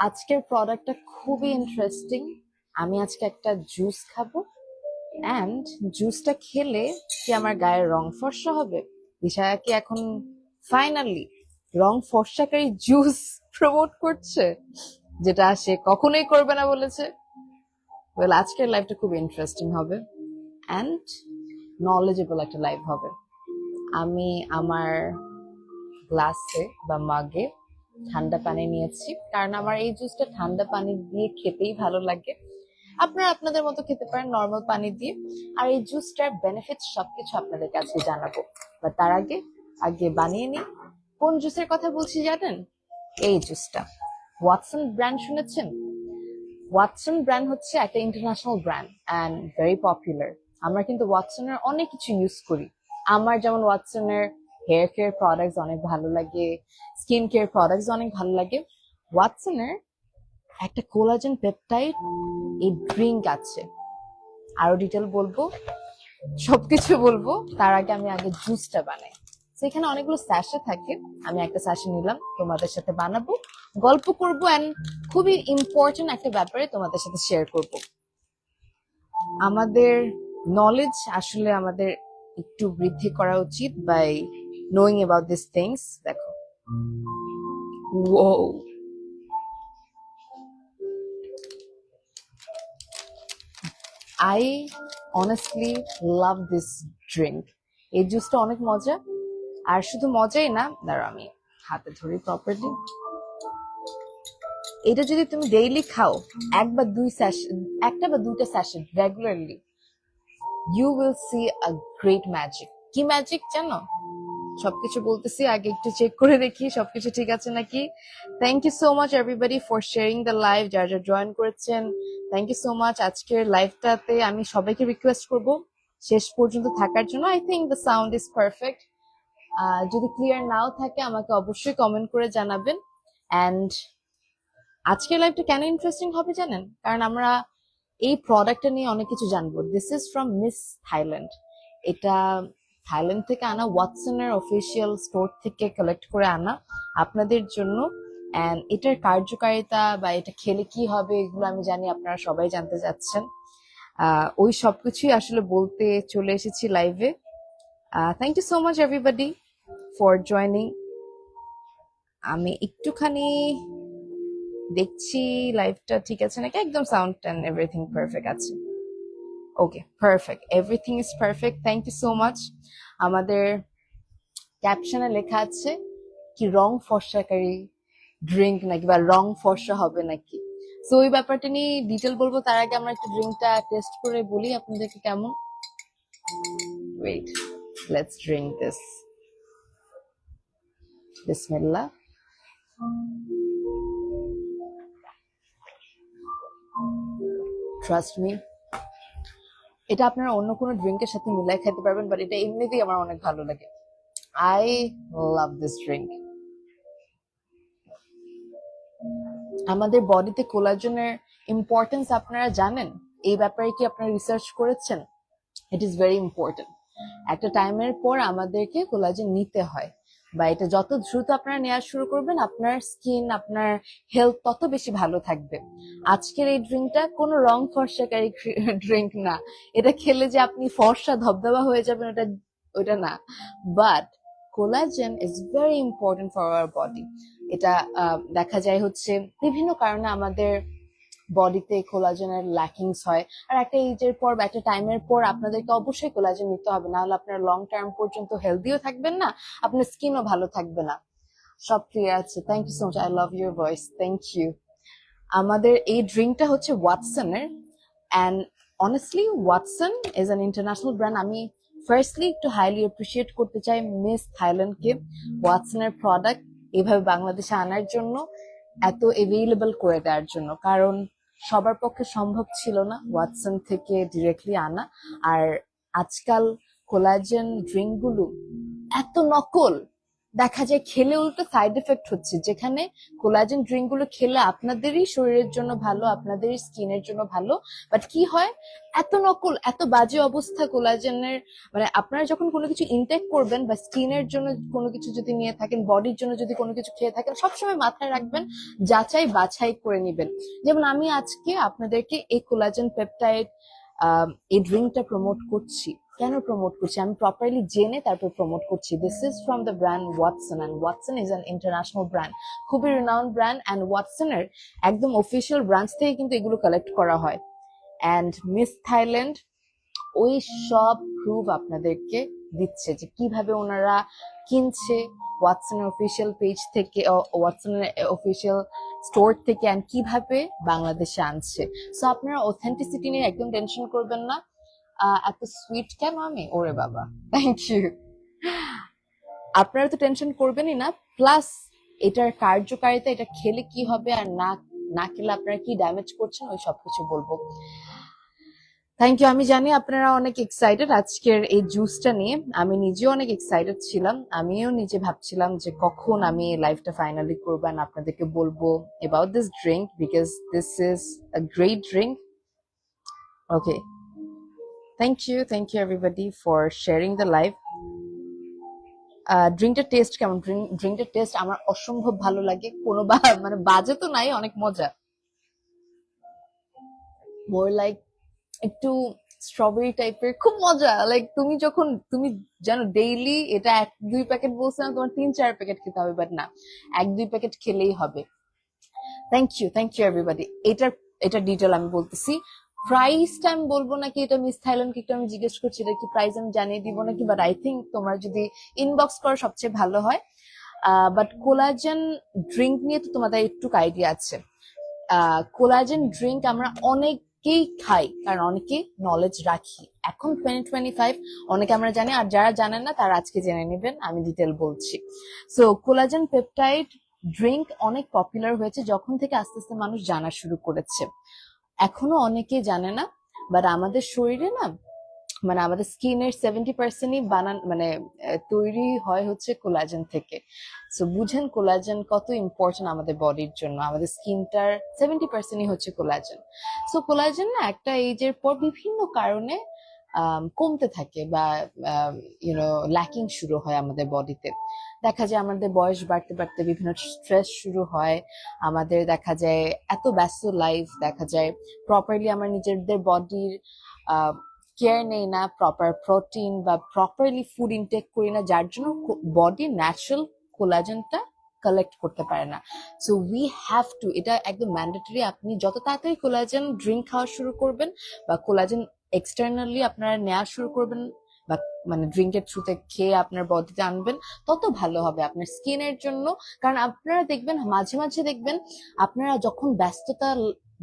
আজকের প্রোডাক্টটা খুবই ইন্টারেস্টিং। আমি আজকে একটা জুস খাবো, অ্যান্ড জুসটা খেলে কি আমার গায়ের রং ফর্সা হবে? দিশায়া কি এখন ফাইনালি রং ফর্সাকারী জুস প্রমোট করছে, যেটা সে কখনোই করবে না বলেছে? ওয়েল, আজকের লাইফটা খুব ইন্টারেস্টিং হবে অ্যান্ড নলেজেবল একটা লাইফ হবে। আমি আমার গ্লাসে বা মাগে ঠান্ডা পানি নিয়েছি, কারণ আমার এই জুসটা ঠান্ডা পানি দিয়ে খেতেই ভালো লাগে। আপনারা আপনাদের মতো খেতে পারেন নর্মাল পানি দিয়ে। আর এই জুসটার বেনিফিটস সবকিছু আপনাদের কাছে জানাবো, বা তার আগে আগে বানিয়ে নিই। কোন জুসের কথা বলছি জানেন? এই জুসটা ওয়াটসন ব্র্যান্ড শুনেছেন? ওয়াটসন ব্র্যান্ড হচ্ছে একটা international brand and very popular. আমরা কিন্তু ওয়াটসনের অনেক কিছু ইউজ করি। আমার যেমন ওয়াটসনের হেয়ার কেয়ার প্রোডাক্টস অনেক ভালো লাগে, স্কিন কেয়ার প্রোডাক্টস অনেক ভালো লাগে। ওয়াটসনের একটা কোলাজেন পেপটাইড এই ড্রিঙ্ক আছে, আরো ডিটেল বলবো, সবকিছু বলবো। তার আগে আমি জুসটা বানাই। সেখানে অনেকগুলো স্যাশে থাকে, আমি একটা স্যাশে নিলাম, তোমাদের সাথে বানাবো, গল্প করবো, এন্ড খুবই ইম্পর্টেন্ট একটা ব্যাপারে তোমাদের সাথে শেয়ার করব। আমাদের নলেজ আসলে আমাদের একটু বৃদ্ধি করা উচিত by knowing about this things. দেখো, wow, I honestly love this drink. এই জুসটা অনেক মজা, আর শুধু মজাই না, দাঁড়াও আমি হাতে ধরি প্রপারলি। এটা যদি তুমি ডেইলি খাও, এক বা দুই স্যাশে, একটা বা দুইটা sachet regularly, you will see a great magic. কি ম্যাজিক জানো? সবকিছু বলতেছি, আগে একটু চেক করে দেখি সবকিছু ঠিক আছে নাকি। Thank you so much everybody for sharing the live, যারা যারা জয়েন করেছেন থ্যাংক ইউ সো মাচ। আজকের লাইভটাতে আমি সবাইকে রিকোয়েস্ট করব শেষ পর্যন্ত থাকার জন্য। I think the sound is perfect. যদি ক্লিয়ার নাও থাকে আমাকে অবশ্যই কমেন্ট করে জানাবেন। অ্যান্ড আজকের লাইভটা কেন ইন্টারেস্টিং হবে জানেন? কারণ আমরা এই প্রোডাক্টটা নিয়ে অনেক কিছু জানবো। This is from Miss Thailand. এটা থাইল্যান্ড থেকে আনা, ওয়াটসনের অফিসিয়াল স্টোর থেকে কালেক্ট করে আনা আপনাদের জন্য। অ্যান্ড এটার কার্যকারিতা বা এটা খেলে কি হবে এগুলো আমি জানি আপনারা সবাই জানতে চাচ্ছেন। ওই সবকিছুই আসলে বলতে চলে এসেছি লাইভে। Thank you so much everybody for joining. আমি একটুখানি দেখছি লাইভটা ঠিক আছে নাকি, একদম সাউন্ড এন্ড এভরিথিং পারফেক্ট আছে। Okay, perfect, everything is perfect, thank you so much. আমাদের ক্যাপশনে লেখা আছে কি রং ফর্সাকারী ড্রিঙ্ক নাকি, বা রং ফর্সা হবে নাকি। সো ওই ব্যাপারটা নিয়ে ডিটেল বলবো, তার আগে আমরা একটু ড্রিঙ্কটা টেস্ট করে বলি আপনাদেরকে কেমন। Wait, let's drink this. বিসমিল্লাহ। ট্রাস্ট মি, এটা আপনারা অন্য কোনো ড্রিঙ্কের সাথে মিলাই খেতে পারবেন, বাট এটা এমনিতেই আমার অনেক ভালো লাগে। I love this drink. আমাদের বডিতে কোলাজেনের ইম্পর্টেন্স আপনারা জানেন? এই ব্যাপারে কি আপনারা রিসার্চ করেছেন? It is very important. একটা টাইমের পর আমাদেরকে কোলাজেন নিতে হয়, বা এটা যত দ্রুত আপনারা নেওয়া শুরু করবেন আপনার স্কিন, আপনার হেলথ তত বেশি ভালো থাকবে। আজকের এই ড্রিঙ্কটা কোনো রং ফর্সাকারী ড্রিঙ্ক না। এটা খেলে যে আপনি ফর্সা ধবধবা হয়ে যাবেন ওটা ওটা না, but collagen is very important for our body. এটা দেখা যায় হচ্ছে বিভিন্ন কারণে আমাদের বডিতে কোলাজেনের ল্যাকিংস হয়। আর একটা এজের পর বা একটা টাইমের পর আপনাদেরকে অবশ্যই কোলাজেন নিতে হবে, না হলে আপনার লং টার্ম পর্যন্ত হেলদিও থাকবেন না, আপনার স্কিনও ভালো থাকবে না। সব ক্লিয়ার আছে? Thank you so much, I love your voice, thank you. আমাদের এই ড্রিঙ্কটা হচ্ছে ওয়াটসনের, and honestly Watson is an international brand. আমি ফার্স্টলি একটু হাইলি অ্যাপ্রিসিয়েট করতে চাই মিস থাইল্যান্ডকে, ওয়াটসনের প্রোডাক্ট এভাবে বাংলাদেশে আনার জন্য, এত এভেইলেবল করে দেওয়ার জন্য। কারণ সবার পক্ষে সম্ভব ছিল না ওয়াটসন থেকে ডিরেক্টলি আনা। আর আজকাল কোলাজেন ড্রিঙ্ক গুলো এত নকল, দেখা যায় খেলে উল্টো সাইড এফেক্ট হচ্ছে, যেখানে কোলাজেন ড্রিঙ্ক গুলো খেলে আপনাদেরই শরীরের জন্য ভালো, আপনাদেরই স্কিনের জন্য ভালো, বাট কি হয়, এত নকল, এত বাজে অবস্থা কোলাজেনের। মানে আপনারা যখন কোনো কিছু ইনটেক করবেন বা স্কিনের জন্য কোনো কিছু যদি নিয়ে থাকেন, বডির জন্য যদি কোনো কিছু খেয়ে থাকেন, সবসময় মাথায় রাখবেন যাচাই বাছাই করে নিবেন। যেমন আমি আজকে আপনাদেরকে এই কোলাজেন পেপটাইড এই ড্রিঙ্কটা প্রমোট করছি। কেন প্রমোট করছি আমি প্রপারলি জেনে তারপর প্রমোট করছি। This is from the brand Watson, and Watson is an international brand, খুবই রিনাউন্ড ব্র্যান্ড, অ্যান্ড ওয়াটসনের একদম অফিসিয়াল ব্রাঞ্চ থেকে কিন্তু এগুলো কালেক্ট করা হয়। অ্যান্ড মিস থাইল্যান্ড ওই সব প্রুফ আপনাদেরকে দিচ্ছে যে কিভাবে ওনারা কিনছে ওয়াটসনের অফিসিয়াল পেজ থেকে, ওয়াটসনের অফিসিয়াল স্টোর থেকে, অ্যান্ড কিভাবে বাংলাদেশে আনছে। সো আপনারা অথেন্টিসিটি নিয়ে একদম টেনশন করবেন না। এত সুইট কেন আমি, ওরে বাবা, থ্যাংক ইউ। আপনারা তো টেনশন করবেনই না, প্লাস এটার কার্যকারিতা, এটা খেলে কি হবে আর না না খেলে আপনারা কি ড্যামেজ করছেন, ওই সবকিছু বলবো। Thank you. আমি জানি আপনারা অনেক এক্সাইটেড আজকের এই জুসটা নিয়ে, আমি নিজেও অনেক এক্সাইটেড ছিলাম। আমিও নিজে ভাবছিলাম যে কখন আমি লাইভটা ফাইনালি করবো আর আপনাদেরকে বলবো about this drink, because this is a great drink. Okay, thank you everybody for sharing the live. ড্রিঙ্কটার টেস্ট কেমন? ড্রিঙ্কটার টেস্ট আমার অসম্ভব ভালো লাগে, কোনো মানে বাজে তো নাই, অনেক মজা। মোর লাইক একটু স্ট্রবেরি টাইপের, খুব মজা। লাইক তুমি জানো ডেইলি এটা 1-2 প্যাকেট বলছিলাম তোমার 3-4 প্যাকেট খেতে হবে, বাট না, 1-2 প্যাকেট খেলেই হবে। Thank you everybody. এটা ডিটেল আমি বলতেছি। প্রাইসটা আমি বলবো নাকি, এটা মিস থাইল্যান্ডকে একটু আমি জিজ্ঞেস করছি, এটা কি প্রাইস আমি জানিয়ে দিব নাকি, বাট আই থিঙ্ক তোমরা যদি ইনবক্স করো সবচেয়ে ভালো হয়। বাট কোলাজেন ড্রিঙ্ক নিয়ে তো তোমাদের একটু আইডিয়া আছে। কোলাজেন ড্রিঙ্ক আমরা অনেকেই খাই, কারণ অনেকেই নলেজ রাখি। এখন 2025 অনেকে আমরা জানি, আর যারা জানেন না তারা আজকে জেনে নেবেন, আমি ডিটেল বলছি। সো কোলাজেন পেপটাইড ড্রিঙ্ক অনেক পপুলার হয়েছে যখন থেকে আস্তে আস্তে মানুষ জানা শুরু করেছে। এখনো অনেকে জানে না, বাট আমাদের শরীরে না, মানে আমাদের স্কিনের 70%ই মানে তৈরি হয় হচ্ছে কোলাজেন থেকে। সো বুঝেন কোলাজেন কত ইম্পর্টেন্ট আমাদের বডির জন্য। আমাদের স্কিনটার 70%ই হচ্ছে কোলাজেন। সো কোলাজেন না একটা এজের পর বিভিন্ন কারণে কমতে থাকে বা ল্যাকিং শুরু হয় আমাদের বডিতে। দেখা যায় আমাদের বয়স বাড়তে বাড়তে বিভিন্ন স্ট্রেস শুরু হয়, আমাদের দেখা যায় এত ব্যস্ত লাইফ, দেখা যায় প্রপারলি আমার নিজেদের বডির কেয়ার নেই না, প্রপার প্রোটিন বা প্রপারলি ফুড ইনটেক করি না, যার জন্য বডি ন্যাচারাল কোলাজেনটা কালেক্ট করতে পারে না। সো উই হ্যাভ টু, এটা একদম ম্যান্ডেটরি। আপনি যত তাড়াতাড়ি কোলাজেন ড্রিঙ্ক খাওয়া শুরু করবেন বা কোলাজেন এক্সটার্নালি আপনারা নেওয়া শুরু করবেন, বা মানে ড্রিঙ্কের থ্রুতে খেয়ে আপনার বডিতে আনবেন, তত ভালো হবে আপনার স্কিনের জন্য। কারণ আপনারা দেখবেন মাঝে মাঝে দেখবেন আপনারা যখন ব্যস্ততা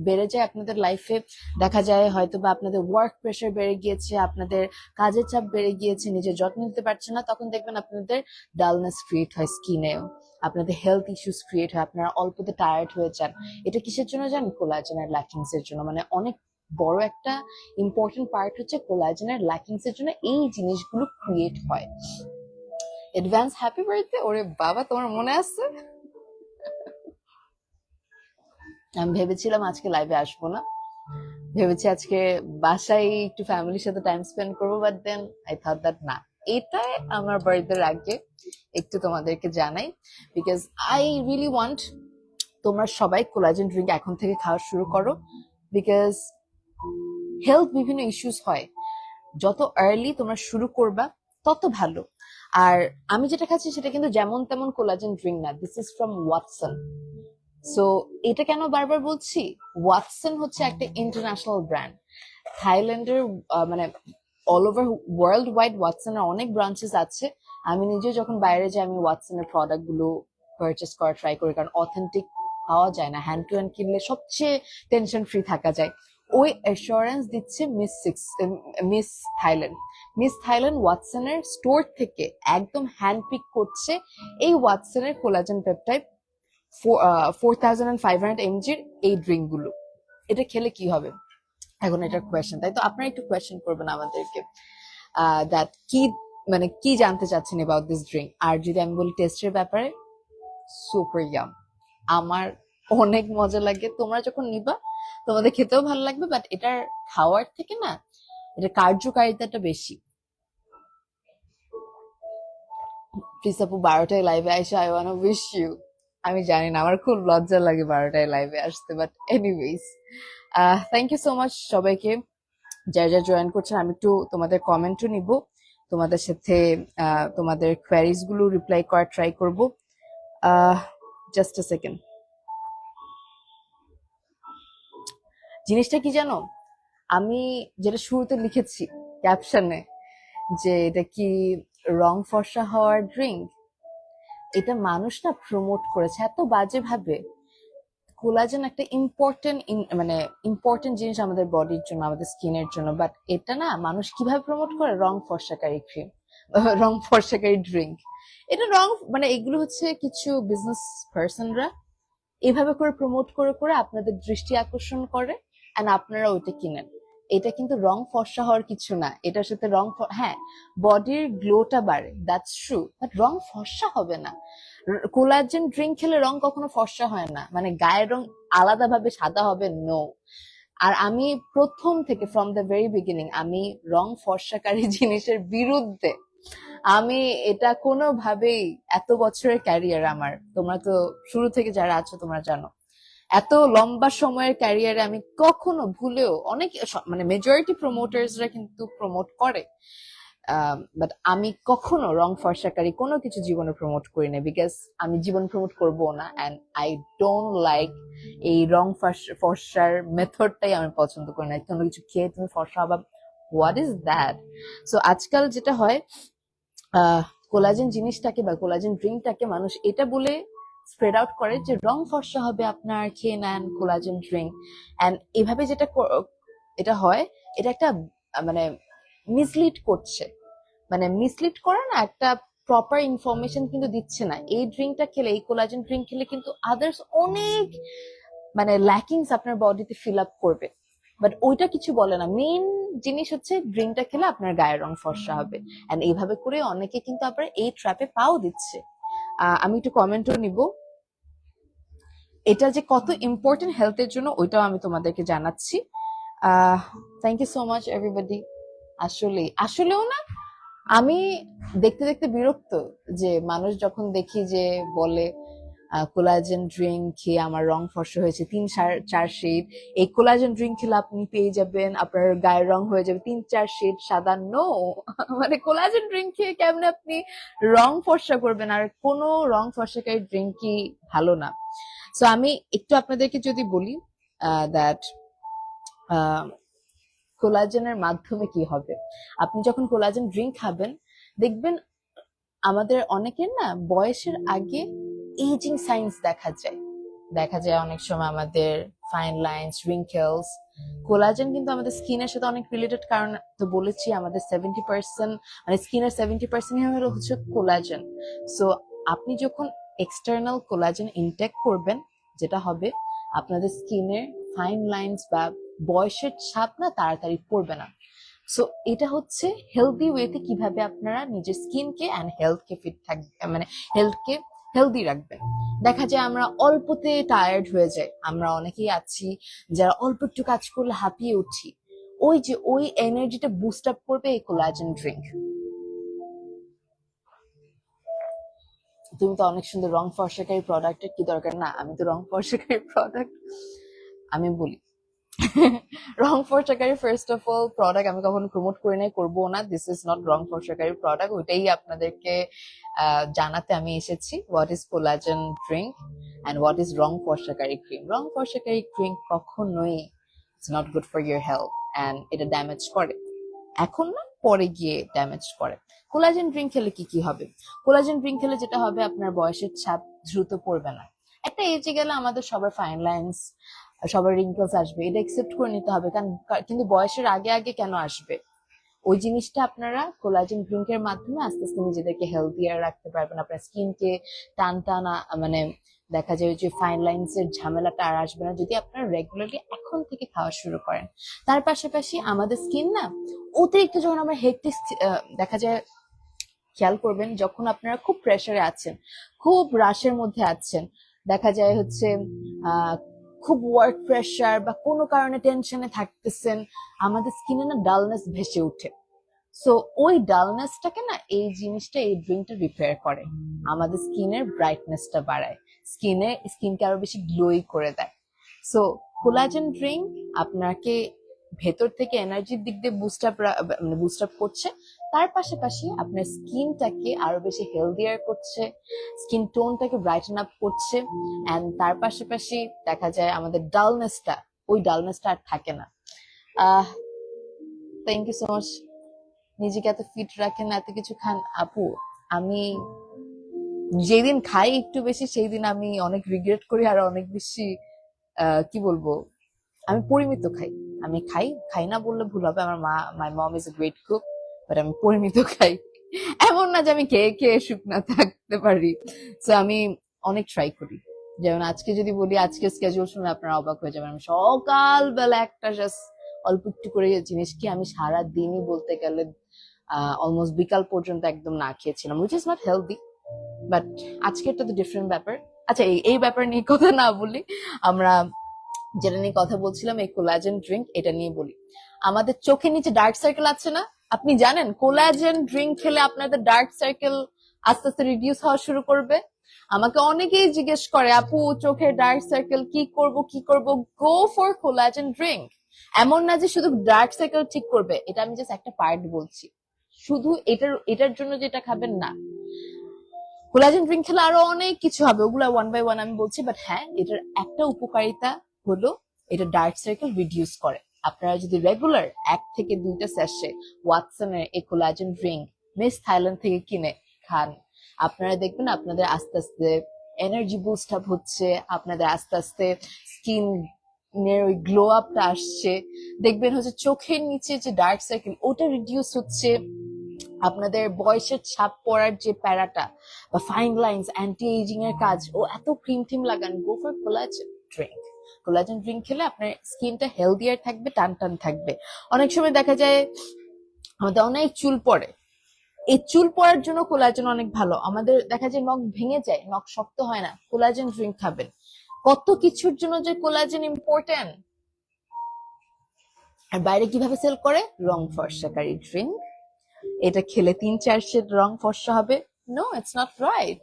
বেড়ে যায় আপনাদের লাইফে, দেখা যায় হয়তো বা আপনাদের ওয়ার্ক প্রেশার বেড়ে গিয়েছে, আপনাদের কাজের চাপ বেড়ে গিয়েছে, নিজের যত্ন নিতে পারছেন না, তখন দেখবেন আপনাদের ডালনেস ক্রিয়েট হয় স্কিনেও, আপনাদের হেলথ ইস্যুস ক্রিয়েট হয়, আপনারা অল্পতে টায়ার্ড হয়ে যান। এটা কিসের জন্য জানেন? কোলাজেনের ল্যাকিংস এর জন্য। মানে অনেক বড় একটা ইম্পর্টেন্ট পার্ট হচ্ছে কোলাজেনের ল্যাকিংস এর জন্য এই জিনিসগুলো ক্রিয়েট হয়। Advance happy birthday. ওরে বাবা, তোমার মনে আছে? আমি ভেবেছিলাম আজকে লাইভে আসবো না, ভেবেছি আজকে বাসায় একটু ফ্যামিলির সাথে টাইম স্পেন্ড করবো, but then I thought that না, এটাই আমার বার্থডের আগে একটু তোমাদেরকে জানাই, বিকজ আই রিয়েলি ওয়ান্ট তোমরা সবাই কোলাজেন ড্রিঙ্ক এখন থেকে খাওয়া শুরু করো, বিকজ হেলথ বিভিন্ন ইস্যুস হয়, যত আর্লি তোমরা শুরু করবা তত ভালো। আর আমি যেটা খাচ্ছি সেটা কিন্তু যেমন তেমন কোলাজেন ড্রিঙ্ক না, this is from Watson. So এটা কেন বারবার বলছি, ওয়াটসন হচ্ছে একটা ইন্টারন্যাশনাল ব্র্যান্ড। থাইল্যান্ডের মানে অল ওভার ওয়ার্ল্ড ওয়াইড ওয়াটসনের অনেক ব্রাঞ্চেস আছে। আমি নিজে যখন বাইরে যাই আমি ওয়াটসনের প্রোডাক্ট গুলো পারচেস করা ট্রাই করি, কারণ অথেন্টিক পাওয়া যায় না, হ্যান্ড টু হ্যান্ড কিনলে সবচেয়ে টেনশন ফ্রি থাকা যায়। ওই অ্যাসুরেন্স দিচ্ছে মিস থাইল্যান্ড। মিস থাইল্যান্ড ওয়াটসনের স্টোর থেকে একদম হ্যান্ড পিক করছে এই ওয়াটসনের কোলাজেন পেপটাইড 4500 mg এই ড্রিঙ্ক গুলো। এটা খেলে কি হবে এখন, এটার কোয়েশ্চেন, তাই তো আপনারা একটু কোয়েশ্চেন করবেন আমাদেরকে, দ্যাট কি মানে কি জানতে চাচ্ছেন অ্যাবাউট দিস ড্রিঙ্ক? আর যদি আমি বলি টেস্টের ব্যাপারে, সুপার ইয়াম। আমার অনেক মজা লাগে। তোমরা যখন নিবা তোমাদের খেতেও ভালো লাগবে, বাট এটার খাওয়ার থেকে না এটা কার্যকারিতাটা বেশি। প্লিজ আপু 12টায় লাইভে আইসা আই ওয়ানা উইশ ইউ। আমি জানি না, আমার খুব লজ্জা লাগে 12টায় লাইভে আসতে, but anyways thank you so much সবাইকে যারা যারা জয়েন করছেন। আমি একটু তোমাদের কমেন্টও নিব, তোমাদের সাথে তোমাদের কোয়ারিজ গুলো রিপ্লাই করার ট্রাই করব। জাস্ট আ সেকেন্ড। জিনিসটা কি জানো, আমি যেটা শুরুতে লিখেছি ক্যাপশনে যে এটা কি রং ফর্সা হওয়ার ড্রিঙ্ক, এটা মানুষ না প্রমোট করেছে এত বাজে ভাবে। কোলাজেন একটা ইম্পর্টেন্ট মানে ইম্পর্টেন্ট জিনিস আমাদের বডির জন্য, আমাদের স্কিনের জন্য, বাট এটা না মানুষ কিভাবে প্রমোট করে, রং ফর্সাকারী ক্রিম, রং ফর্সাকারী ড্রিঙ্ক। এটা রং মানে এগুলো হচ্ছে কিছু বিজনেস পার্সনরা এভাবে করে প্রমোট করে করে আপনাদের দৃষ্টি আকর্ষণ করে, এন্ড আপনারা ওইটা কিনেন। এটা কিন্তু রং ফর্সা হওয়ার কিছু না, এটার সাথে হ্যাঁ বডির গ্লোটা বাড়ে, দ্যাটস ট্রু, বাট রং ফর্সা হবে না। কোলাজেন ড্রিঙ্ক খেলে রং কখনো ফর্সা হয় না, মানে গায়ের রং আলাদাভাবে সাদা হবে, নো। আর আমি প্রথম থেকে ফ্রম দ্য ভেরি বিগিনিং আমি রং ফর্সাকারী জিনিসের বিরুদ্ধে। আমি এটা কোনোভাবেই, এত বছরের ক্যারিয়ার আমার, তোমরা তো শুরু থেকে যারা আছো তোমরা জানো, এত লম্বা সময়ের ক্যারিয়ারে আমি কখনো ভুলেও, অনেক মানে মেজরিটি প্রমোটার্সরা কিন্তু প্রমোট করে, বাট আমি কখনো রং ফর্সাকারী কোনো কিছু জীবনে প্রমোট করি না, বিকজ আমি জীবন প্রমোট করবো না, অ্যান্ড আই ডোন্ট লাইক এই রং ফর্সার মেথডটাই আমি পছন্দ করি না। কোনো কিছু খেয়ে তুমি ফর্সা হবা, হোয়াট ইজ দ্যাট? সো আজকাল যেটা হয়, কোলাজেন জিনিসটাকে বা কোলাজেন ড্রিঙ্কটাকে মানুষ এটা বলে স্প্রেড আউট করে যে রং ফর্সা হবে আপনার, খেয়ে নেন কোলাজেন ড্রিঙ্ক। এন্ড এভাবে যেটা এটা হয়, এটা একটা মানে মিসলিড করছে, মানে মিসলিড করে না, একটা প্রপার ইনফরমেশন কিন্তু দিচ্ছে না। এই ড্রিঙ্কটা খেলে, এই কোলাজেন ড্রিঙ্ক খেলে কিন্তু আদার্স অনেক মানে ল্যাকিংস আপনার বডিতে ফিল আপ করবে, বাট ওইটা কিছু বলে না। মেইন জিনিস হচ্ছে ড্রিঙ্কটা খেলে আপনার গায়ের রং ফর্সা হবে, এন্ড এইভাবে করে অনেকে কিন্তু আবার এই ট্র্যাপে পাও দিচ্ছে। আমি একটু কমেন্টও নিব, এটা যে কত ইম্পর্টেন্ট হেলথের জন্য ওইটাও আমি তোমাদেরকে জানাচ্ছি। Thank you so much everybody. আসলেও না, আমি দেখতে দেখতে বিরক্ত যে মানুষ যখন দেখি যে বলে কোলাজেন ড্রিঙ্ক খেয়ে আমার রং ফর্সা হয়েছে 3-4 শেড, এই কোলাজেন ড্রিঙ্ক খেলে আপনি পেয়ে যাবেন আপনার গায়ের রং হয়ে যাবে 3-4 শেড সাদা। নো, মানে কোলাজেন ড্রিঙ্ক খেয়ে কেমনে আপনি রং ফর্সা করবেন? আর কোনো রং ফর্সাকারী ড্রিঙ্কই ভালো না। সো আমি একটু আপনাদেরকে যদি বলি দ্যাট কোলাজেনের মাধ্যমে কি হবে, আপনি যখন কোলাজেন ড্রিঙ্ক খাবেন দেখবেন আমাদের অনেকের না বয়সের আগে এজিং সাইন্স দেখা যায় অনেক সময় আমাদের ফাইন লাইন্স, রিঙ্কেলস। কোলাজেন কিন্তু আমাদের স্কিনের সাথে অনেক রিলেটেড, কারণ তো বলেছি আমাদের 70% মানে স্কিনের 70% হচ্ছে কোলাজেন। সো আপনি যখন এক্সটার্নাল কোলাজেন ইনটেক করবেন, যেটা হবে আপনাদের স্কিনের ফাইন লাইন্স বা বয়সের ছাপ না তাড়াতাড়ি পড়বে না। সো এটা হচ্ছে হেলদি ওয়েতে কিভাবে আপনারা নিজের স্কিনকে অ্যান্ড হেলথকে ফিট থাকবে, মানে হেলথকে হেলদি রাখবেন। দেখা যায় আমরা অল্পতে টায়ার্ড হয়ে যাই, আমরা অনেকেই আছি যারা অল্প একটু কাজ করলে হাঁপিয়ে উঠি, ওই যে ওই এনার্জিটা বুস্ট আপ করবে এই কোলাজেন ড্রিঙ্ক। তুমি তো অনেক সুন্দর রং ফর্সাকারী প্রোডাক্টের কি দরকার? না, আমি তো রং ফর্সাকারী প্রোডাক্ট আমি বলি রং ফর্সাকারী ফার্স্ট অফ অল প্রোডাক্ট আমি কখনো প্রমোট করি নাই, করবো না। দিস ইজ নট রং ফর্সাকারী প্রোডাক্ট, ওইটাই আপনাদেরকে জানাতে আমি এসেছি। What is collagen drink and what is রং ফর্সাকারী ক্রিম। রং ফর্সাকারী ক্রিম কখনোই it's not good for your health, and এটা ড্যামেজ করে, এখন না পরে গিয়ে ড্যামেজ করে। কোলাজেন ড্রিঙ্ক খেলে কি কি হবে? কোলাজেন ড্রিঙ্ক খেলে যেটা হবে, আপনার বয়সের ছাপ দ্রুত পড়বে না। একটা এজে গেলে আমাদের সবার ফাইন লাইন্স, সবার রিঙ্কলস আসবে, এটা একসেপ্ট করে নিতে হবে, কারণ কিন্তু বয়সের আগে আগে কেন আসবে? ওই জিনিসটা আপনারা কোলাজেন ড্রিঙ্কের মাধ্যমে আস্তে আস্তে নিজেদেরকে হেলদিয়ার রাখতে পারবেন। আপনার স্কিনকে টান টানা মানে দেখা যায় যে ফাইন লাইন্স এর ঝামেলাটা আর আসবে না যদি আপনারা রেগুলারলি এখন থেকে খাওয়া শুরু করেন। তার পাশাপাশি আমাদের স্কিন না অতিরিক্ত যখন আমরা হেক্টিক দেখা যায় খেয়াল করবেন যখন আপনারা খুব প্রেসারে আছেন, খুব রাশের মধ্যে আছেন, দেখা যায় হচ্ছে খুব ওয়ার্ক প্রেসার বা কোনো কারণে টেনশনে থাকতেছেন, আমাদের স্কিনে না ডালনেস ভেসে ওঠে। সো ওই ডালনেসটাকে না এই জিনিসটা, এই ড্রিঙ্কটা রিপেয়ার করে, আমাদের স্কিনের ব্রাইটনেসটা বাড়ায়, স্কিনকে আরো বেশি গ্লোই করে দেয়। সো কোলাজেন ড্রিঙ্ক আপনাকে ভেতর থেকে এনার্জির দিক দিয়ে বুস্ট আপ করছে, তার পাশাপাশি আপনার স্কিনটাকে আরো বেশি হেলদিয়ার করছে, স্কিন টোনটাকে ব্রাইটেন আপ করছে, এন্ড তার পাশাপাশি দেখা যায় আমাদের ওই ডালনেসটা আর থাকে না। Thank you so much. নিজেকে এত ফিট রাখেন, এত কিছু খান আপু। আমি যেদিন খাই একটু বেশি সেই দিন আমি অনেক রিগ্রেট করি, আর অনেক বেশি কি বলবো, আমি পরিমিত খাই। আমি খাই না বললে ভুল হবে, আমার my mom is a great cook, but আমি পরিমিত খাই। এমন না যে আমি খেয়ে খেয়ে শুকনা থাকতে পারি। তো আমি অনেক ট্রাই করি। যেমন আজকে যদি বলি, আজকে স্কেজুল শুনে আপনারা অবাক হয়ে যাবেন, আমি সকালবেলা একটা জাস্ট অল্প একটু করে জিনিস কি আমি সারা দিনই বলতে গেলে অলমোস্ট বিকাল পর্যন্ত একদম না খেয়েছিলাম, which is not healthy, but আজকেরটা তো ডিফারেন্ট ব্যাপার। আচ্ছা, এই ব্যাপার নিয়ে কথা না বলি, আমরা যেটা নিয়ে কথা বলছিলাম, এই কোলাজেন ড্রিঙ্ক, এটা নিয়ে বলি। আমাদের চোখের নিচে ডার্ক সার্কেল আছে না, আপনি জানেন কোলাজেন ড্রিঙ্ক খেলে আপনাদের ডার্ক সার্কেল আস্তে আস্তে রিডিউস হওয়া শুরু করবে। আমাকে অনেকেই জিজ্ঞেস করে, আপু চোখের ডার্ক সার্কেল কি করব, গো ফর কোলাজেন ড্রিঙ্ক। এমন না যে শুধু ডার্ক সার্কেল ঠিক করবে, এটা আমি জাস্ট একটা পার্ট বলছি, শুধু এটার জন্য যেটা খাবেন না। কোলাজেন ড্রিঙ্ক খেলে আরো অনেক কিছু হবে, ওগুলা ওয়ান বাই ওয়ান আমি বলছি, বাট হ্যাঁ, এটার একটা উপকারিতা হলো এটা ডার্ক সার্কেল রিডিউস করে। আপনারা যদি রেগুলার 1 থেকে 2টা স্যাশে ওয়াটসনের এই কোলাজেন ড্রিঙ্ক মিস থাইল্যান্ড থেকে কিনে খান, আপনারা দেখবেন আপনাদের আস্তে আস্তে এনার্জি বুস্ট আপ হচ্ছে, আপনাদের আস্তে আস্তে স্কিন ওই গ্লো আপটা আসছে, দেখবেন হচ্ছে চোখের নিচে যে ডার্ক সার্কেল ওটা রিডিউস হচ্ছে, আপনাদের বয়সের ছাপ পড়ার যে প্যারাটা বা ফাইন লাইন্স, অ্যান্টি এজিং এর কাজ, ও এত ক্রিম টিম লাগান, go for collagen drink. Collagen drink খেলে আপনার স্কিনটা হেলদিয়ার থাকবে, টান টান থাকবে। অনেক সময় দেখা যায় আমাদের অনেক চুল পড়ে, এই চুল পড়ার জন্য কোলাজেন অনেক ভালো। আমাদের দেখা যায় নখ ভেঙে যায়, নখ শক্ত হয় না, কোলাজেন ড্রিঙ্ক খাবেন। কত কিছুর জন্য যে কোলাজেন ইম্পর্টেন্ট। আর বাইরে কিভাবে সেল করে, রং ফর্সাকারী ড্রিঙ্ক, এটা খেলে 3-4 শেড রং ফর্সা হবে। No, it's not right.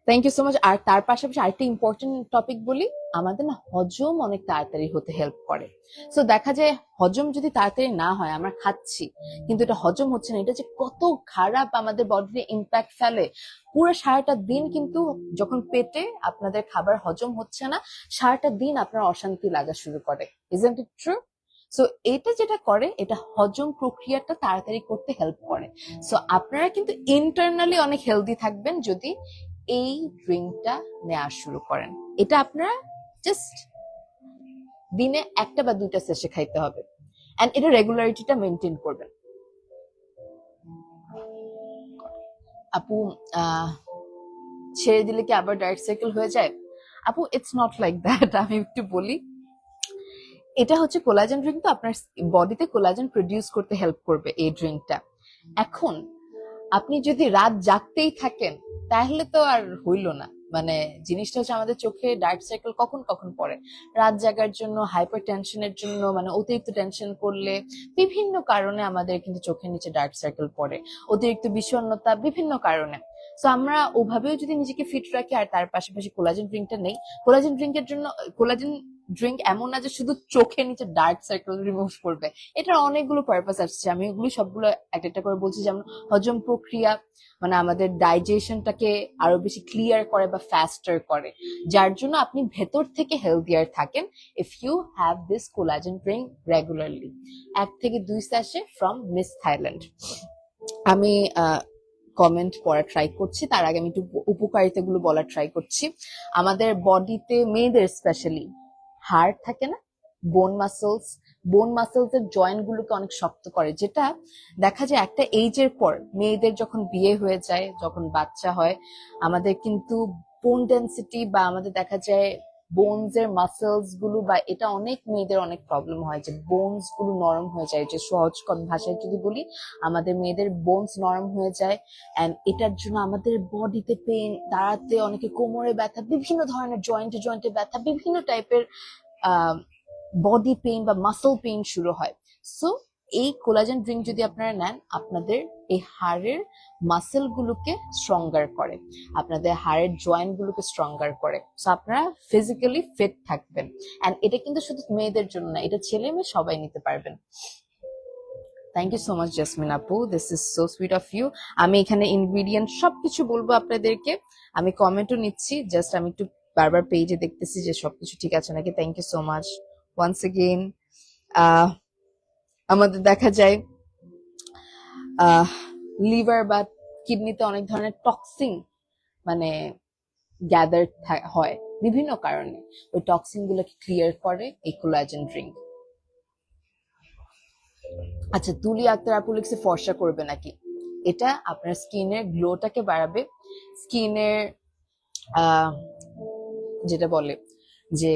Thank you so much. আর তার পাশাপাশি আরেকটা ইম্পর্টেন্ট টপিক বলি, আমাদের না হজম অনেক তাড়াতাড়ি হতে হেল্প করে। সো দেখা যায় হজম যদি তাড়াতাড়ি না হয়, আমরা খাচ্ছি কিন্তু এটা হজম হচ্ছে না, এটা যে কত খারাপ আমাদের বডিতে ইম্প্যাক্ট ফেলে। পুরো সারাটা দিন কিন্তু যখন পেটে আপনাদের খাবার হজম হচ্ছে না, সারাটা দিন আপনার অশান্তি লাগা শুরু করে। Isn't it true? সো এটা যেটা করে, এটা হজম প্রক্রিয়াটা তাড়াতাড়ি করতে হেল্প করে। সো আপনারা কিন্তু ইন্টারনালি অনেক হেলদি থাকবেন যদি এই ড্রিঙ্কটা নেওয়া শুরু করেন। এটা আপনারা জাস্ট দিনে 1 বা 2টা সেশে খাইতে হবে, এন্ড এটা রেগুলারিটিটা মেনটেন করবেন। আপু ছেড়ে দিলে কি আবার ডার্ক সার্কেল হয়ে যায়? আপু ইটস নট লাইক দ্যাট। আমি একটু বলি, এটা হচ্ছে কোলাজেন ড্রিঙ্ক, তো আপনার বডিতে কোলাজেন প্রডিউস করতে হেল্প করবে এই ড্রিঙ্কটা। এখন আপনি যদি রাত জাগতেই থাকেন তাহলে তো আর হইল না। মানে জিনিসটা হচ্ছে, আমাদের চোখে ডার্ক সার্কেল কখন কখন পড়ে, রাত জাগার জন্য, হাইপার টেনশনের জন্য, মানে অতিরিক্ত টেনশন করলে বিভিন্ন কারণে আমাদের কিন্তু চোখের নিচে ডার্ক সার্কেল পড়ে, অতিরিক্ত বিষণ্ণতা, বিভিন্ন কারণে। তো আমরা ওভাবেও যদি নিজেকে ফিট রাখি, আর তার পাশাপাশি কোলাজেন ড্রিঙ্কটা নেই, কোলাজেন ড্রিঙ্কের জন্য, কোলাজেন ড্রিঙ্ক এমন না যে শুধু চোখের নিচে ডার্ক সার্কেল রিমুভ করবে, এটার অনেকগুলো পারপাস আসছে, আমি ওগুলো সবগুলো একটা করে বলছি। যেমন হজম প্রক্রিয়া, মানে আমাদের ডাইজেশনটাকে আরো বেশি ক্লিয়ার করে বা ফাস্টার করে, যার জন্য আপনি ভেতর থেকে হেলদিয়ার থাকেন if you have this collagen drink regularly. 1 থেকে 2 স্যাশে ফ্রম মিস থাইল্যান্ড। আমি কমেন্ট পড়া ট্রাই করছি, তার আগে আমি একটু উপকারিতাগুলো বলার ট্রাই করছি। আমাদের বডিতে, মেয়েদের স্পেশালি, হাড় থাকে না, বোন মাসেলস এর জয়েন্ট গুলোকে অনেক শক্ত করে, যেটা দেখা যায় একটা এইজের পর, মেয়েদের যখন বিয়ে হয়ে যায়, যখন বাচ্চা হয়, আমাদের কিন্তু বোন ডেন্সিটি বা আমাদের দেখা যায় বোনস এর মাসেলস গুলো, বা এটা অনেক মেয়েদের অনেক প্রবলেম হয় যে বোনস গুলো নরম হয়ে যায়, যে সহজ ভাষায় যদি বলি আমাদের মেয়েদের বোনস নরম হয়ে যায়, এন্ড এটার জন্য আমাদের বডিতে পেন, দাঁড়াতে, অনেকে কোমরে ব্যথা, বিভিন্ন ধরনের জয়েন্টে জয়েন্টে ব্যথা, বিভিন্ন টাইপের বডি পেইন বা মাসল পেইন শুরু হয়। সো এই কোলাজেন ড্রিঙ্ক যদি আপনারা নেন, আপনাদের এই হাড়ের মাসেল গুলোকে স্ট্রঙ্গার করে, আপনাদের হাড়ের জয়েন্ট গুলোকে স্ট্রঙ্গার করে। সো আপনারা ফিজিক্যালি ফিট থাকবেন। এন্ড এটা কিন্তু শুধু মেয়েদের জন্য না, এটা ছেলে মেয়ে সবাই নিতে পারবেন। Thank you so much Jasmine আপু, this is so sweet of you. আমি এখানে ইনগ্রিডিয়েন্ট সবকিছু বলবো আপনাদেরকে, আমি কমেন্টও নিচ্ছি, জাস্ট আমি একটু বারবার পেজে দেখতেছি যে সবকিছু ঠিক আছে নাকি। Thank you so much once again. আমাদের দেখা যায় লিভার বা কিডনিতে অনেক ধরনের টক্সিন মানে গ্যাদার হয় বিভিন্ন কারণে, ওই টক্সিন গুলোকে ক্লিয়ার করে এই কোলাজেন ড্রিঙ্ক। আচ্ছা, তুলি আক্তার আপু লিখছে ফর্সা করবে নাকি? এটা আপনার স্কিনের গ্লোটাকে বাড়াবে, স্কিনের যেটা বলে যে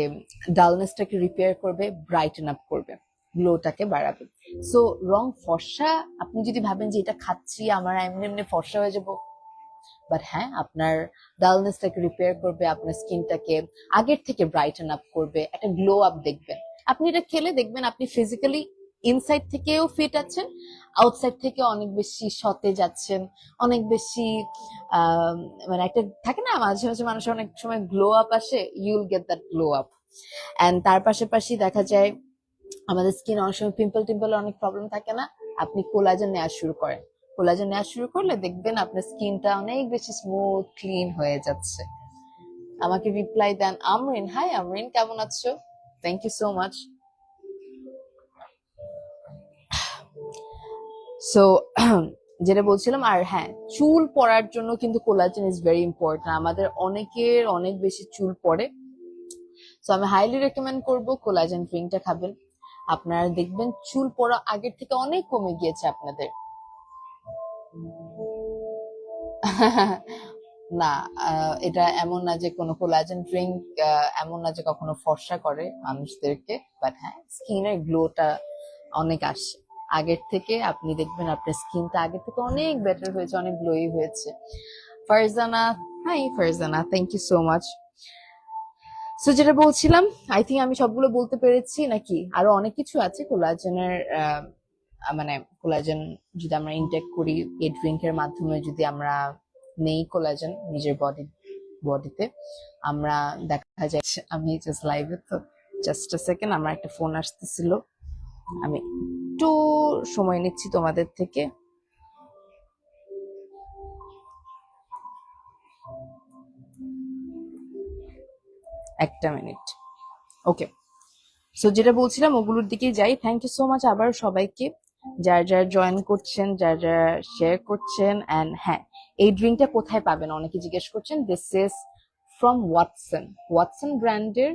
ডালনেসটাকে রিপেয়ার করবে, ব্রাইটেন আপ করবে, গ্লোটাকে বাড়াবে। সো রং ফর্সা আপনি যদি ভাবেন যে এটা খাচ্ছি আমার এমনি এমনি ফর্সা হয়ে যাবো, বাট হ্যাঁ, আপনার ডালনেসটাকে রিপেয়ার করবে, আপনার স্কিনটাকে আগের থেকে ব্রাইটেন আপ করবে, একটা গ্লো আপ দেখবেন। আপনি এটা খেলে দেখবেন আপনি ফিজিক্যালি ইনসাইড থেকেও ফিট আছেন, আউটসাইড থেকে অনেক বেশি সতেজ আছেন, অনেক বেশি মানে একটা থাকে না মাঝে মাঝে মানুষের অনেক সময় গ্লো আপ আসে, you will get that glow up. And তার পাশাপাশি দেখা যায় আমাদের স্কিন অনেক সময় পিম্পল টিম্পল অনেক প্রবলেম থাকে না, আপনি কোলাজেন নেওয়া শুরু করেন, কোলাজেন নেওয়া শুরু করলে দেখবেন আপনার স্কিনটা অনেক বেশি স্মুথ ক্লিন হয়ে যাচ্ছে। আমাকে রিপ্লাই দেন আমরিন। হাই আমরিন, কেমন আছো? Thank you so much. So যেটা বলছিলাম, আর হ্যাঁ, চুল পড়ার জন্য কিন্তু কোলাজেন ইজ ভেরি ইম্পর্টেন্ট। আমাদের অনেকের অনেক বেশি চুল পড়ে, সো আমি হাইলি রেকমেন্ড করবো কোলাজেন ড্রিঙ্কটা খাবেন, আপনারা দেখবেন চুল পড়া আগের থেকে অনেক কমে গিয়েছে আপনাদের। না, এটা এমন না যে কোনো কোলাজেন ড্রিঙ্ক এমন না যে কখনো ফর্সা করে মানুষদেরকে, বাট হ্যাঁ, স্কিনের গ্লোটা অনেক আসে আগের থেকে। আপনি দেখবেন আপনার স্কিনটা আগের থেকে অনেক বেটার হয়েছে, অনেক গ্লোই হয়েছে। Farzana, hi Farzana, thank you so much. So যেটা বলছিলাম, আই থিঙ্ক আমি সবগুলো বলতে পেরেছি নাকি? আরো অনেক কিছু আছে কোলাজেনের, মানে কোলাজেন যদি আমরা ইনটেক করি এই ড্রিঙ্কের মাধ্যমে, যদি আমরা নেই কোলাজেন নিজের বডিতে, আমরা দেখা যায়, আমি জাস্ট লাইভে তো জাস্ট আ সেকেন্ড, আমার একটা ফোন আসতেছিল, আমি একটু সময় নিচ্ছি তোমাদের থেকে। একটা মিনিট, ওকে। সো যেটা বলছিলাম ওগুলোর দিকে যাই। থ্যাংক ইউ সো মাচ আবার সবাইকে, যারা যারা জয়েন করছেন, যারা যারা শেয়ার করছেন। অ্যান্ড হ্যাঁ, এই ড্রিঙ্কটা কোথায় পাবেন অনেকে জিজ্ঞেস করছেন। দিস ইজ ফ্রম ওয়াটসন ব্র্যান্ডের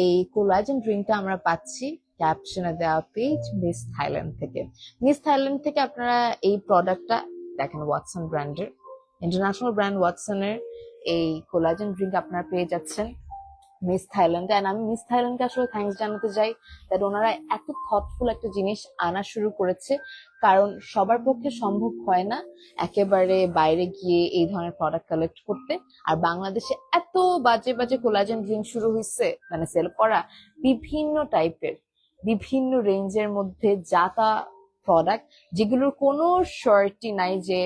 এই কোলাজেন ড্রিঙ্কটা আমরা পাচ্ছি ক্যাপশনে দেওয়া পেজ মিস থাইল্যান্ড থেকে। মিস থাইল্যান্ড থেকে আপনারা এই প্রোডাক্টটা দেখেন, ওয়াটসন ব্র্যান্ডের, ইন্টারন্যাশনাল ব্র্যান্ড ওয়াটসনের এই কোলাজেন ড্রিঙ্ক আপনারা পেয়ে যাচ্ছেন মিস থাইল্যান্ডে। এন্ড আমি মিস থাইল্যান্ডকে আসলে থ্যাঙ্কস জানাতে চাই, দ্যাট ওনারা এত থটফুল একটা জিনিস আনা শুরু করেছে, কারণ সবার পক্ষে সম্ভব হয় না একেবারে বাইরে গিয়ে এই ধরনের প্রোডাক্ট কালেক্ট করতে। আর বাংলাদেশে এত বাজে বাজে কোলাজেন ড্রিঙ্ক শুরু হয়েছে, মানে সেল করা বিভিন্ন টাইপের, বিভিন্ন রেঞ্জের মধ্যে যাতা প্রোডাক্ট, যেগুলোর কোনো শর্টই নাই যে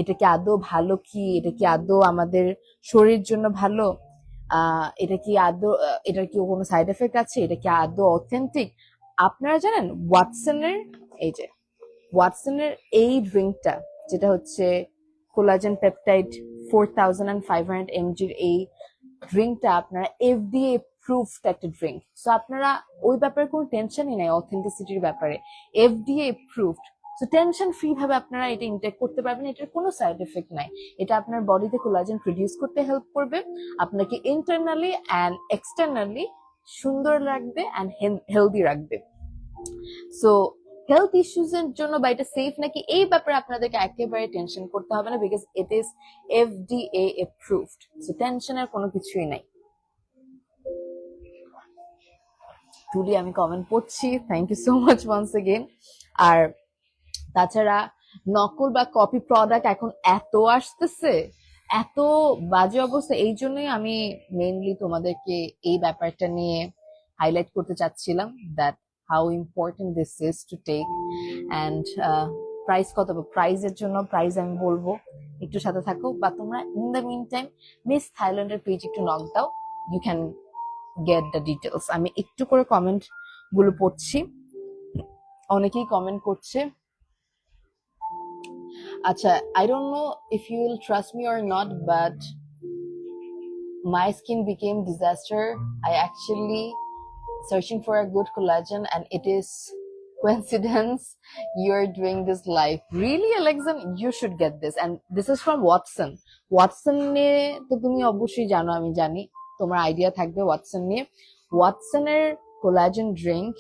এটা কি আদৌ ভালো, কি এটা কি আদৌ আমাদের শরীরের জন্য ভালো, এটা কি আদৌ, এটার কি কোনো সাইড এফেক্ট আছে, এটা কি আদৌ অথেন্টিক। আপনারা জানেন ওয়াটসনের এই ড্রিঙ্কটা, যেটা হচ্ছে কোলাজেন পেপটাইড 4500 mgর এই ড্রিঙ্কটা, আপনারা এফডিএ প্রুফড একটা ড্রিঙ্ক। সো আপনারা ওই ব্যাপারে কোনো টেনশনই নাই, অথেন্টিসিটির ব্যাপারে FDA proofed. So tension free ভাবে আপনারা এটা ইনটেক করতে পারবেন, এটার কোনো সাইড এফেক্ট নাই। এটা আপনার বডিতে কোলাজেন প্রডিউস করতে হেল্প করবে, আপনাকে ইন্টারনালি অ্যান্ড এক্সটার্নালি সুন্দর রাখবে অ্যান্ড হেলদি রাখবে। সো হেলথ ইস্যুস এর জন্য বা এটা সেফ নাকি এই ব্যাপারে আপনাদেরকে একেবারে টেনশন করতে হবে না, because it is FDA approved. So টেনশনের কোনো কিছুই নাই। টুলি আমি কমেন্ট পড়ছি, thank you so much once again. আর তাছাড়া নকল বা কপি প্রোডাক্ট এখন এত আসতেছে, এত বাজে অবস্থা, এই জন্যই আমি মেইনলি তোমাদেরকে এই ব্যাপারটা নিয়ে হাইলাইট করতে চাচ্ছিলাম, that how important this is to take. And price কত, প্রাইজের জন্য প্রাইস আমি বলবো, একটু সাথে থাকো। বা তোমরা in the mean time Miss থাইল্যান্ডের পেজ একটু নক দাও, you can get the details. আমি একটু করে কমেন্ট গুলো পড়ছি, অনেকেই কমেন্ট করছে। আচ্ছা, I don't know if you will trust me or not, but my skin became disaster. I actually searching for a good collagen, and it is coincidence you're doing this live. Really, Alexa, you should get this. And this is from Watson. Watson নিয়ে তো তুমি অবশ্যই জানো, আমি জানি তোমার idea থাকবে Watson নিয়ে। ওয়াটসনের কোলাজেন ড্রিঙ্ক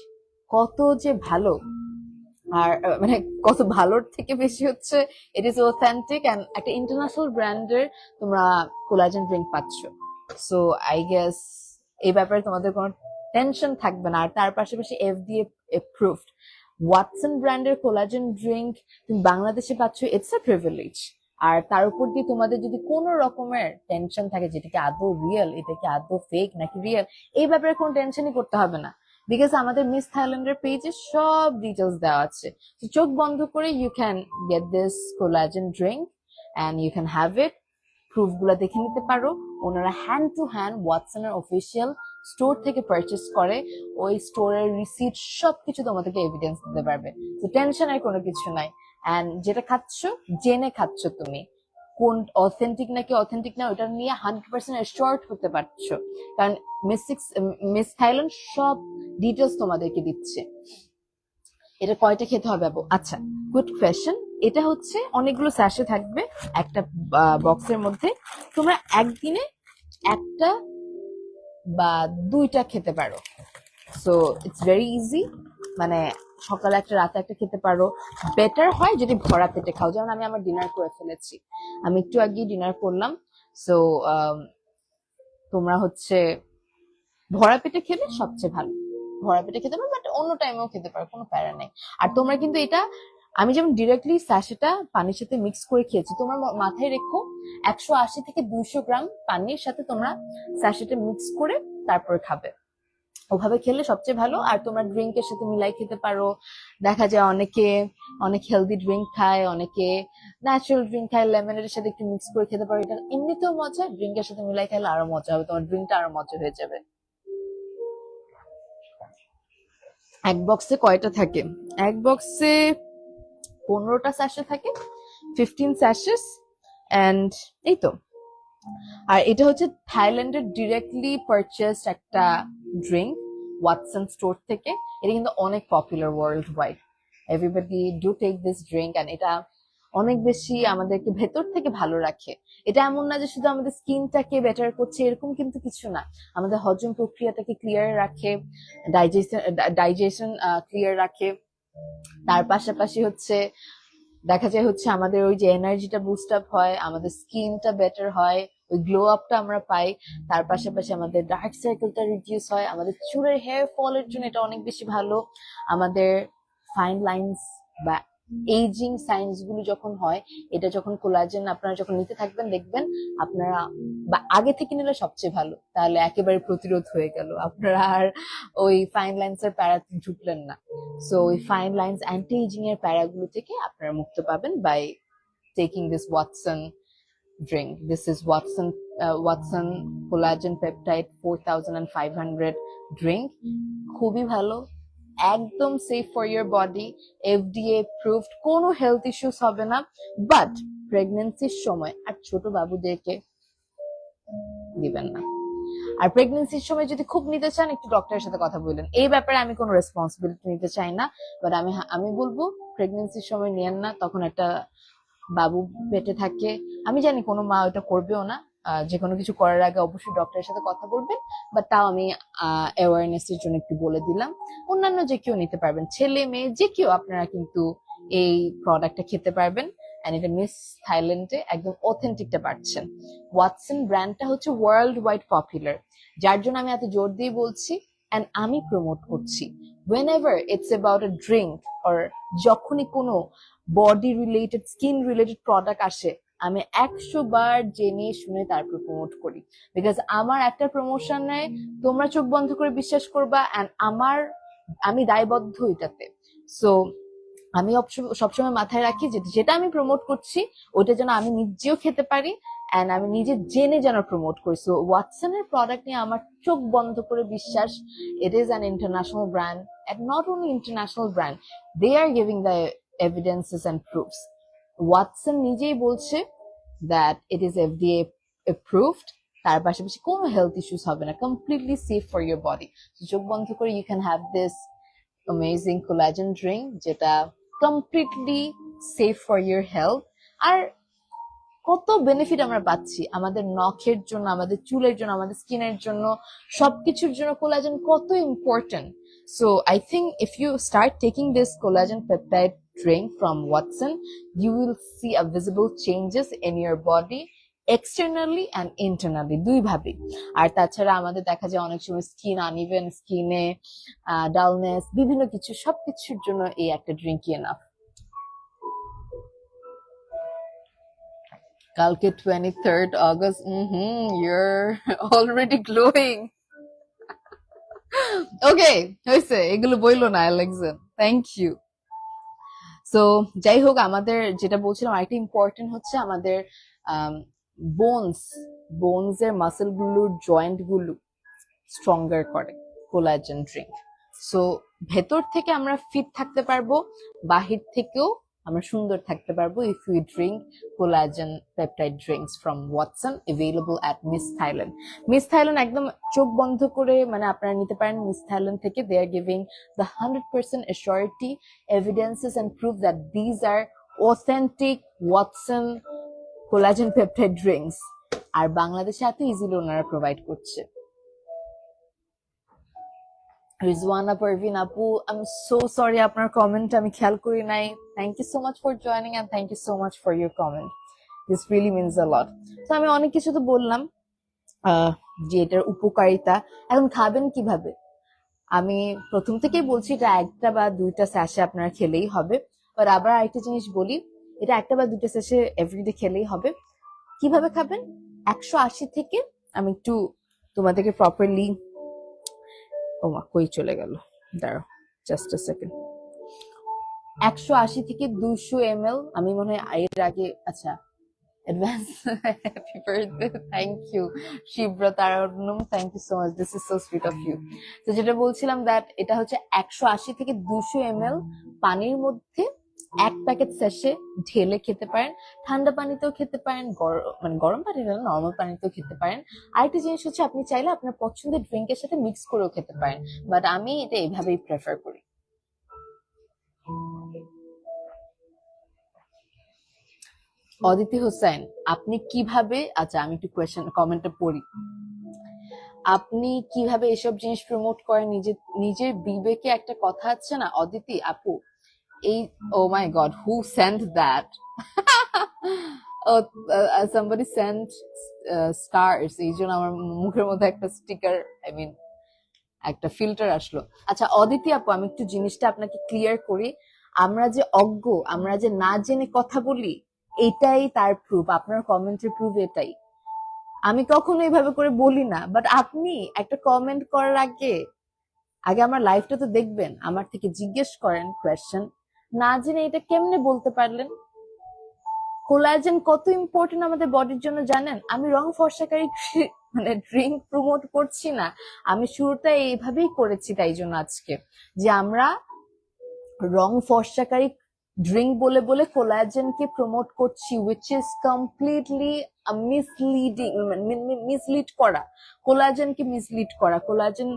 কত যে ভালো, আর মানে কত ভালোর থেকে বেশি হচ্ছে ইট ইজ অথেন্টিক, এন্ড একটা ইন্টারন্যাশনাল ব্র্যান্ডের তোমরা কোলাজেন ড্রিঙ্ক পাচ্ছ। সো আই গেস এই ব্যাপারে তোমাদের কোনো টেনশন থাকবে না। আর তার পাশাপাশি FDA approved ওয়াটসন ব্র্যান্ডের কোলাজেন ড্রিঙ্ক তুমি বাংলাদেশে পাচ্ছ, ইটস এ প্রিভিলেজ। আর তার উপর দিয়ে তোমাদের যদি কোনো রকমের টেনশন থাকে যেটা কি আদৌ রিয়েল, এটা কি আদৌ ফেক নাকি রিয়েল, এই ব্যাপারে কোনো টেনশনই করতে হবে না, বিকজ আমাদের মিস থাইল্যান্ডের পেজে সব ডিটেলস দেওয়া আছে। চোখ বন্ধ করে you can get this collagen drink and you can have it. Proof গুলা দেখে নিতে পারো, ওনারা হ্যান্ড টু হ্যান্ড ওয়াটসনের অফিসিয়াল স্টোর থেকে পারচেস করে, ওই স্টোরের রিসিট সবকিছু তোমাদেরকে এভিডেন্স দিতে পারবে। তো টেনশনের কোনো কিছু নাই। অ্যান্ড যেটা খাচ্ছ জেনে খাচ্ছ, তুমি কোন অথেন্টিক নাকি অথেন্টিক না ওটা নিয়ে 100% অ্যাসিওরড হতে পারছো, কারণ মিস থাইল্যান্ড সব ডিটেলস তোমাদেরকে দিচ্ছে। এটা কয়টা খেতে হবে আপু? আচ্ছা, গুড কোয়েশ্চেন। এটা হচ্ছে অনেকগুলো স্যাশে থাকবে একটা বক্সের মধ্যে, তোমরা একদিনে একটা বা দুইটা খেতে পারো। সো ইটস ভেরি ইজি, মানে সকালে একটা রাতে একটা খেতে পারো। বেটার হয় যদি ভরা পেটে খাও, যেমন আমি আমার ডিনার করে ফেলেছি, আমি একটু আগে ডিনার করলাম। সো তোমরা হচ্ছে ভরা পেটে খেলে সবচেয়ে ভালো, ভরা পেটে খেতে পারো, বাট অন্য টাইমেও খেতে পারো, কোনো প্যারা নেই। আর তোমরা কিন্তু এটা, আমি যেমন ডিরেক্টলি স্যাশেটা পানির সাথে মিক্স করে খেয়েছি, তোমরা মাথায় রেখো 180 থেকে 200 গ্রাম পানির সাথে তোমরা স্যাশেটা মিক্স করে তারপরে খাবে, ওভাবে খেলে সবচেয়ে ভালো। আর তোমরা ড্রিঙ্কের সাথে মিলাই খেতে পারো, দেখা যায় অনেকে অনেক হেলদি ড্রিঙ্ক খায়, অনেকে ন্যাচারাল ড্রিঙ্ক খায়, লেমনের সাথে একটু মিক্স করে খেতে পারো, এটা এমনিতেও মজা, ড্রিঙ্কের সাথে মিলাই খেলে আরো মজা হবে, তোমার ড্রিঙ্কটা আরো মজা হয়ে যাবে। এক বক্সে কয়টা থাকে? এক বক্সে 15টা স্যাশে থাকে, 15 স্যাশেস, এন্ড এই তো। আর এটা হচ্ছে থাইল্যান্ডের ডিরেক্টলি পারচেসড একটা ড্রিঙ্ক ওয়াটসন স্টোর থেকে। এটা কিন্তু অনেক popular worldwide, everybody do take this drink, and এটা অনেক বেশি আমাদেরকে ভেতর থেকে ভালো রাখে। এটা এমন না যে শুধু আমাদের স্কিনটাকে বেটার করছে, এরকম কিন্তু কিছু না, আমাদের হজম প্রক্রিয়াটাকে ক্লিয়ার রাখে, ডাইজেশন ক্লিয়ার রাখে। তার পাশাপাশি হচ্ছে দেখা যায় হচ্ছে আমাদের ওই যে এনার্জিটা বুস্ট আপ হয়, আমাদের স্কিনটা বেটার হয়, ওই গ্লো আপটা আমরা পাই। তার পাশাপাশি আমাদের ডার্ক সার্কেলটা রিডিউস হয়, আমাদের চুলের হেয়ার ফলের জন্য এটা অনেক বেশি ভালো। আমাদের ফাইন লাইন্স বা এইজিং সাইন্স গুলো যখন হয়, এটা যখন কোলাজেন আপনারা যখন নিতে থাকবেন, দেখবেন আপনারা, বা আগে থেকে নিলে সবচেয়ে ভালো, তাহলে একেবারে প্রতিরোধ হয়ে গেল, আপনারা আর ওই ফাইন লাইন্স এর প্যারাতে ঢুকলেন না। সো ওই ফাইন লাইন্স অ্যান্টি এজিং এর প্যারাগুলো থেকে আপনারা মুক্ত পাবেন by taking this Watson drink. This is Watson collagen peptide 4500 drink. খুবই ভালো, একদম safe for your body, FDA approved, কোনো হেলথ ইস্যুস হবে না। বাট প্রেগনেন্সির সময় আর ছোট বাবুদেরকে দিবেন না। আর প্রেগনেন্সির সময় যদি খুব নিতে চান, একটু ডক্টরের সাথে কথা বললেন, এই ব্যাপারে আমি কোনো রেসপন্সিবিলিটি নিতে চাই না, বাট আমি বলবো প্রেগনেন্সির সময় নিয়েন না, তখন একটা বাবু পেটে থাকে। আমি জানি কোনো মা ওটা করবেও না, যে কোনো কিছু করার আগে অবশ্যই ডক্টরের সাথে কথা বলবেন, বাট তাও আমি অ্যাওয়ারনেস এর জন্য একটু বলে দিলাম। অন্যান্য যে কেউ নিতে পারবেন, ছেলে মেয়ে যে কেউ আপনারা কিন্তু এই প্রোডাক্টটা খেতে পারবেন। এন্ড এটা মিস থাইল্যান্ডে একদম অথেন্টিকটা পাচ্ছেন। ওয়াটসন ব্র্যান্ডটা হচ্ছে ওয়ার্ল্ড ওয়াইড পপুলার, যার জন্য আমি এত জোর দিয়ে বলছি অ্যান্ড আমি প্রমোট করছি। whenever it's about a drink or যখনই কোনো body related skin related product আসে, আমি 100 বার জেনে শুনে তারপর প্রমোট করি। বিকজ আমার একটা প্রমোশনে তোমরা চোখ বন্ধ করে বিশ্বাস করবা, অ্যান্ড আমি দায়বদ্ধ এটাতে। সো আমি সবসময় মাথায় রাখি যে যেটা আমি প্রমোট করছি ওটা যেন আমি নিজেও খেতে পারি, অ্যান্ড আমি নিজে জেনে যেন প্রমোট করি। সো ওয়াটসনের প্রোডাক্ট নিয়ে আমার চোখ বন্ধ করে বিশ্বাস। It is an international brand, and not only international brand, they are giving the evidences and proofs. Watson নিজেই বলছে that it is FDA approved, তার পাশাপাশি কোনো হেলথ ইস্যুস হবে না, completely safe for your body. চোখ বন্ধ করে you can have this amazing collagen drink, যেটা completely safe for your health. আর কত বেনিফিট আমরা পাচ্ছি আমাদের নখের জন্য, আমাদের চুলের জন্য, আমাদের স্কিনের জন্য, সবকিছুর জন্য কোলাজেন কত important. So I think if you start taking this collagen peptide drink from Watson, you will see a visible changes in your body externally and internally, দুই ভাবে। আর তাছাড়া আমাদের দেখা যায় অনেক সময় স্কিন আনইভেন, স্কিনে ডালনেস, বিভিন্ন কিছু, সবকিছুর জন্য এই একটা ড্রিঙ্ক এনাফ। কালকে 23rd August, you're already glowing. ওকে, হয়েছে, এগুলো বইলো না অ্যালেক্সন, থ্যাংক ইউ। সো যাই হোক, আমাদের যেটা বলছিলাম আরেকটা ইম্পর্টেন্ট হচ্ছে আমাদের বোনস এর মাসেল গুলোর জয়েন্ট গুলো স্ট্রঙ্গার করে কোলাজেন ড্রিঙ্ক। সো ভেতর থেকে আমরা ফিট থাকতে পারবো, বাহির থেকেও আমরা সুন্দর থাকতে পারবো if you drink collagen peptide drinks from Watson, available at Miss Thailand. Miss Thailand একদম চোখ বন্ধ করে মানে আপনারা নিতে পারেন মিস থাইল্যান্ড থেকে। They are giving the 100% assurity, evidences and proof that these are authentic Watson collagen peptide drinks, আর বাংলাদেশে এত ইজিলি ওনারা প্রোভাইড করছে। রিজওয়ানা পারভিন আপু, আই এম সো সরি আপনার কমেন্ট আমি খেয়াল করি নাই। Thank you so much for joining and thank you so much for your comment, this really means a lot. তো আমি অনেক কিছু তো বললাম যে এটার উপকারিতা। এখন খাবেন কিভাবে, আমি প্রথম থেকেই বলছি এটা একটা বা দুইটা স্যাশে আপনারা খেলেই হবে। আর আবার আরেকটা জিনিস বলি, এটা একটা বা দুইটা স্যাশে এভরিডে খেলেই হবে। কিভাবে খাবেন, 180 থেকে, আমি একটু তোমাদেরকে প্রপারলি, ওমা কই চলে গেল, দাঁড়াও জাস্ট আ সেকেন্ড। 180 থেকে 200 ml, আমি মনে হয় এর আগে, আচ্ছা advance happy birthday, thank you Shibra Tarannum, thank you so much, this is so sweet of you. তো যেটা বলছিলাম দ্যাট এটা হচ্ছে 180 থেকে 200 ml পানির মধ্যে এক প্যাকেট স্যাশে ঢেলে খেতে পারেন। ঠান্ডা পানিতেও খেতে পারেন, মানে গরম পানি না, নর্মাল পানিতেও খেতে পারেন। আরেকটা জিনিস হচ্ছে আপনি চাইলে আপনার পছন্দের ড্রিঙ্কের সাথে মিক্স করেও খেতে পারেন, বাট আমি এটা এইভাবেই প্রেফার করি। অদিতি হোসেন, আপনি কিভাবে, আচ্ছা আমি একটু কমেন্টটা পড়ি, আপনি কিভাবে এসব জিনিস প্রমোট করেন, নিজের বিবেকে একটা কথা আছে না অদিতি আপু, এই oh my God, who send that, somebody sent stars, এই জন্য আমার মুখের মধ্যে একটা স্টিকার, আই মিন একটা ফিল্টার আসলো। আচ্ছা অদিতি আপু, আমি একটু জিনিসটা আপনাকে ক্লিয়ার করি, আমরা যে অজ্ঞ, আমরা যে না জেনে কথা বলি, এটাই তার প্রুফ, আপনার কমেন্টের প্রুফ এটাই। আমি কখনো এইভাবে করে বলি না, বাট আপনি একটা কমেন্ট করার আগে আমার লাইফটা তো দেখবেন, আমার থেকে জিজ্ঞেস করেন কোয়েশ্চেন, না জেনে এটা কেমনে বলতে পারলেন? কোলাজেন কত ইম্পর্টেন্ট আমাদের বডির জন্য জানেন? আমি রং ফর্সাকারী মানে ড্রিঙ্ক প্রমোট করছি না, আমি শুরুটা এইভাবেই করেছি, তাই জন্য আজকে যে আমরা রং ফর্সাকারী ড্রিঙ্ক বলে বলে কোলাজেনকে প্রমোট করছি, which is completely misleading, mislead করা, কোলাজেনকে মিসলিড করা। কোলাজেন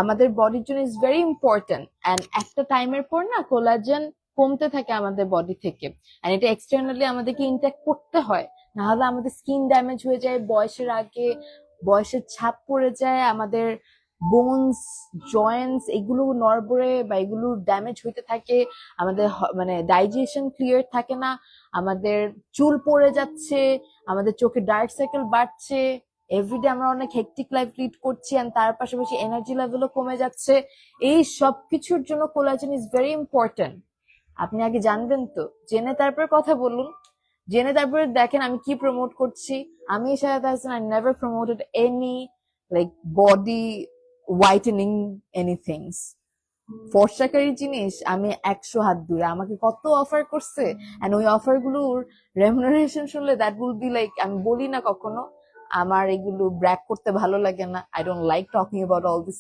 আমাদের বডির জন্য ইজ ভেরি ইম্পর্টেন্ট, অ্যান্ড একটা টাইমের পর না কোলাজেন কমতে থাকে আমাদের বডি থেকে, অ্যান্ড এটা এক্সটার্নালি আমাদেরকে ইনটেক করতে হয়, না হলে আমাদের স্কিন ড্যামেজ হয়ে যায়, বয়সের আগে বয়সের ছাপ পড়ে যায়, আমাদের বোনস জয়েন্টস এগুলো নড়বড়ে বা এগুলো ড্যামেজ হইতে থাকে, আমাদের মানে ডাইজেশন ক্লিয়ার থাকে না, আমাদের চুল পড়ে যাচ্ছে, আমাদের চোখে ডার্ক সার্কেল বাড়ছে, এভরিডে আমরা অনেক হেক্টিক লাইফ লিড করছি এন্ড তার পাশাপাশি এনার্জি লেভেলও কমে যাচ্ছে। এই সব কিছুর জন্য কোলাজেন ইজ ভেরি ইম্পর্টেন্ট। আপনি আগে জানবেন তো, জেনে তারপর কথা বলুন। জেনে তারপরে দেখেন আমি কি প্রমোট করছি। আমি Shahad Hasan, I never promoted any like body whitening anythings. ফর্সাকারী জিনিস আমি 100 হাত দূরে। আমাকে কত অফার করছে, এন্ড ওই অফার গুলোর রেমুনারেশন শুনলে দ্যাট উইল বি লাইক, আমি বলি না কখনো আমার এগুলো ব্র্যাক করতে ভালো লাগে না। I don't like talking about all this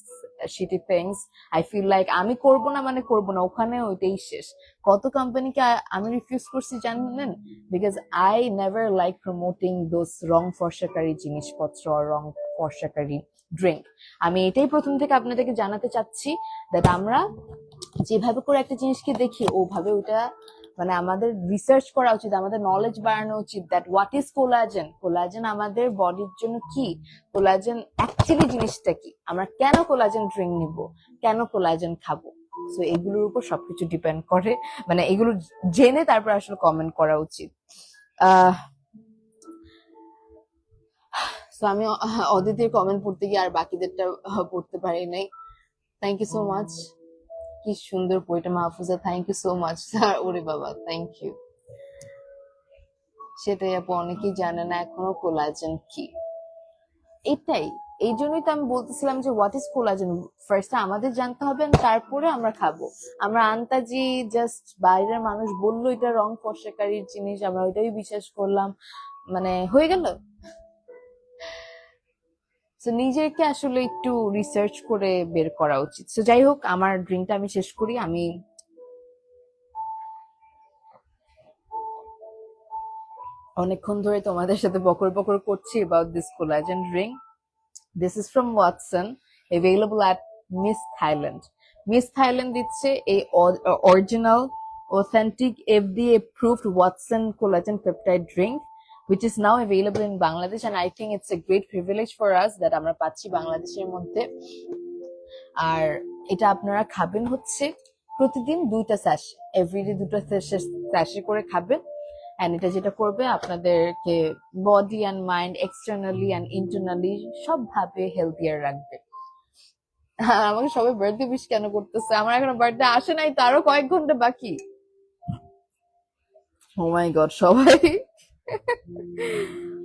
shitty things. I feel like আমি করব না মানে করব না, ওখানে ওইটাই শেষ। কত কোম্পানিকে আমি রিফিউজ করছি জানেন? Because I never like promoting those রং ফর্সাকারী জিনিসপত্র, রং ফর্সাকারী ড্রিঙ্ক। আমি এটাই প্রথম থেকে আপনাদেরকে জানাতে চাচ্ছি দ্যাট আমরা যেভাবে করে একটা জিনিসকে দেখি ওভাবে ওটা মানে আমাদের রিসার্চ করা উচিত, আমাদের নলেজ বাড়ানো উচিত that what is collagen, collagen আমাদের বডির জন্য কি, কোলাজেন অ্যাকচুয়ালি জিনিসটা কি, আমরা কেন কোলাজেন ড্রিঙ্ক নিব, কেন কোলাজেন খাবো। সো এগুলোর উপর সবকিছু ডিপেন্ড করে, মানে এগুলো জেনে তারপর আসলে কমেন্ট করা উচিত। সো আমি অদিতির কমেন্ট পড়তে গিয়ে আর বাকিদেরটা পড়তে পারি নাই। Thank you so much. কি সুন্দর বইটা Mahfuza, thank you so much. ওরে বাবা, থ্যাংক ইউ। সেটাই আপু, অনেকেই জানে না এখনো কোলাজেন কি। এটাই, এই জন্যই তো আমি বলতেছিলাম যে হোয়াট ইজ কোলাজেন ফার্স্ট আমাদের জানতে হবে, তারপরে আমরা খাবো। আমরা আন্তাজি জাস্ট বাইরের মানুষ বললো এটা রং ফর্সাকারীর জিনিস, আমরা ওইটাই বিশ্বাস করলাম, মানে হয়ে গেল। তো নিজেকে আসলে একটু রিসার্চ করে বের করা উচিত। তো যাই হোক, আমার ড্রিঙ্কটা আমি শেষ করি। আমি অনেকক্ষণ ধরে তোমাদের সাথে বকর বকর করছি about this collagen drink. This is from Watson, available at Miss Thailand. Miss Thailand দিচ্ছে এই original authentic FDA approved Watson collagen peptide drink which is now available in Bangladesh, and I think it's a great privilege for us that আমরা পাচ্ছি বাংলাদেশের মধ্যে। আর এটা আপনারা খাবেন হচ্ছে প্রতিদিন 2টা স্যাশে, এভরিডে 2টা স্যাশে করে খাবেন। এন্ড এটা যেটা করবে আপনাদেরকে body and mind externally and internally সবভাবে হেলথিয়ার রাখবে। আমাকে সবাই বার্থডে উইশ কেন করতেছে? আমার এখনো বার্থডে আসে নাই, তারও কয়েক ঘন্টা বাকি। ও মাই গড, সবাই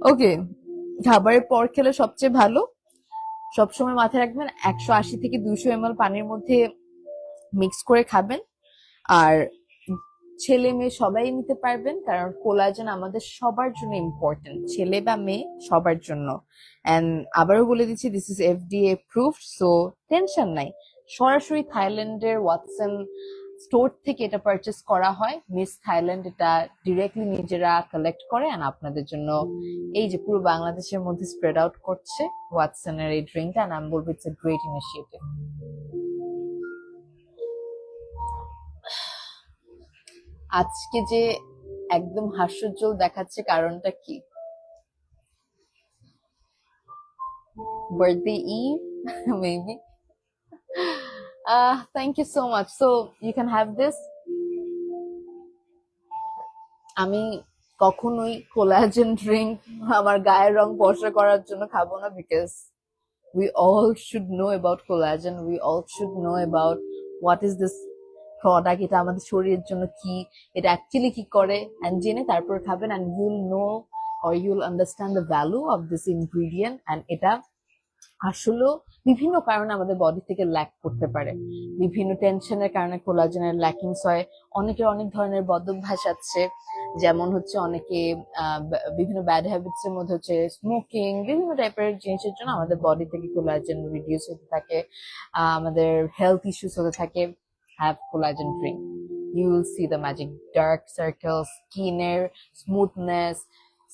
ওকে। খাবারের পর খেলে সবচেয়ে ভালো, সবসময় মাথায় রাখবেন 180 থেকে 200 ml পানির মধ্যে মিক্স করে খাবেন। আর ছেলে মেয়ে সবাই নিতে পারবেন, কারণ কোলাজেন আমাদের সবার জন্য ইম্পর্টেন্ট, ছেলে বা মেয়ে সবার জন্য। এন্ড আবারও বলে দিচ্ছি, this is FDA approved, so tension নাই। সরাসরি থাইল্যান্ডের ওয়াটসন স্টোর থেকে এটা পারচেস করা হয়। মিস থাইল্যান্ড এটা ডিরেক্টলি নিজেরা কালেক্ট করে এন্ড আপনাদের জন্য এই যে পুরো বাংলাদেশের মধ্যে স্প্রেড আউট করছে ওয়াটসনের এই ড্রিঙ্কটা। আমি বলবো ইটস এ গ্রেট ইনিশিয়েটিভ। আজকে যে একদম হাস্যোজ্জ্বল দেখাচ্ছে কারণটা কি? Birthday eve maybe. Thank you so much. So you can have this. আমি কখনোই কোলাজেন ড্রিঙ্ক আমার গায়ের রং ফর্সা করার জন্য খাবো না, because we all should know about collagen, we all should know about what is this product, এটা আমাদের শরীরের জন্য কি, এটা অ্যাকচুয়ালি কি করে, এন্ড জেনে তারপর খাবেন, and you'll know or you'll understand the value of this ingredient. and এটা আসলে বিভিন্ন কারণে আমাদের বডি থেকে ল্যাক করতে পারে, বিভিন্ন টেনশনের কারণে কোলাজেনের ল্যাকিংস হয়। অনেকের অনেক ধরনের বদভ্যাস আছে, যেমন হচ্ছে অনেকে বিভিন্ন ব্যাড হ্যাবিটস এর মধ্যে হচ্ছে স্মোকিং, বিভিন্ন টাইপের জিনিসের জন্য আমাদের বডি থেকে কোলাজেন রিডিউস হতে থাকে, আমাদের হেলথ ইস্যুস হতে থাকে। Have collagen drink, you will see the magic, dark circles, স্কিনের স্মুথনেস,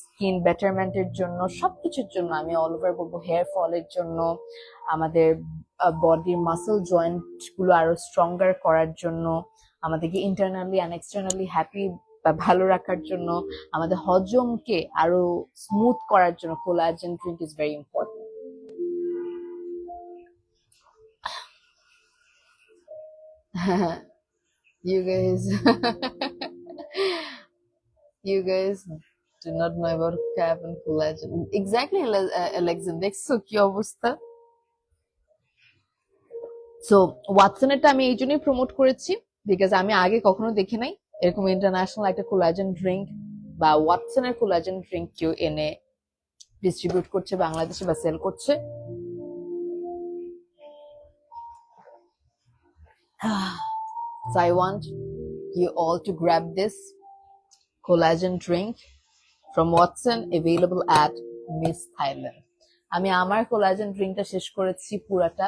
স্কিন বেটারমেন্টের জন্য, সবকিছুর জন্য আমি অল ওভার বলবো, হেয়ার ফলের জন্য, আমাদের বডির মাসল জয়েন্ট গুলো আরো স্ট্রঙ্গার করার জন্য, আমাদেরকে ইন্টারনালি অ্যান্ড এক্সটার্নালি হ্যাপি বা ভালো রাখার জন্য, আমাদের হজমকে আরো স্মুথ করার জন্য collagen drink is very important. you guys you guys Do not know about cap and collagen. Exactly, Alexin. দেখছো কি অবস্থা? সো ওয়াটসনেরটা আমি এই জন্যই প্রমোট করেছি বিকজ আমি আগে কখনো দেখি নাই এরকম ইন্টারন্যাশনাল একটা কোলাজেন ড্রিঙ্ক বা ওয়াটসনের কোলাজেন ড্রিঙ্ক কেউ এনে ডিস্ট্রিবিউট করছে বাংলাদেশে বা সেল করছে। So I want you all to grab this collagen drink from Watson, available at Miss Thailand. আমি আমার কোলাজেন ড্রিঙ্কটা শেষ করেছি পুরাটা।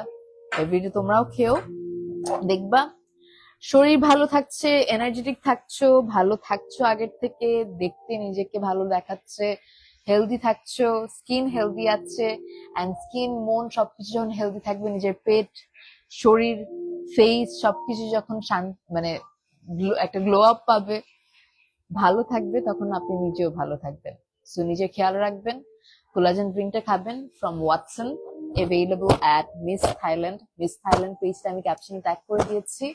এভরিডে তোমরাও খেও, দেখবা শরীর ভালো থাকছে, এনার্জেটিক থাকছো, ভালো থাকছো আগের থেকে, দেখতে নিজেকে ভালো দেখাচ্ছে, হেলদি থাকছো, স্কিন হেলদি আছে, এন্ড স্কিন মন সবকিছু যখন হেলদি থাকবে, নিজের পেট শরীর ফেস সবকিছু যখন মানে একটা গ্লো আপ পাবে, ভালো থাকবে, তখন আপনি নিজেও ভালো থাকবেন। সো নিজের খেয়াল রাখবেন, কোলাজেন ড্রিঙ্কটা খাবেন from Watson, available at Miss Thailand. Miss Thailand পেজটা আমি ক্যাপশনে ট্যাগ করে দিয়েছি।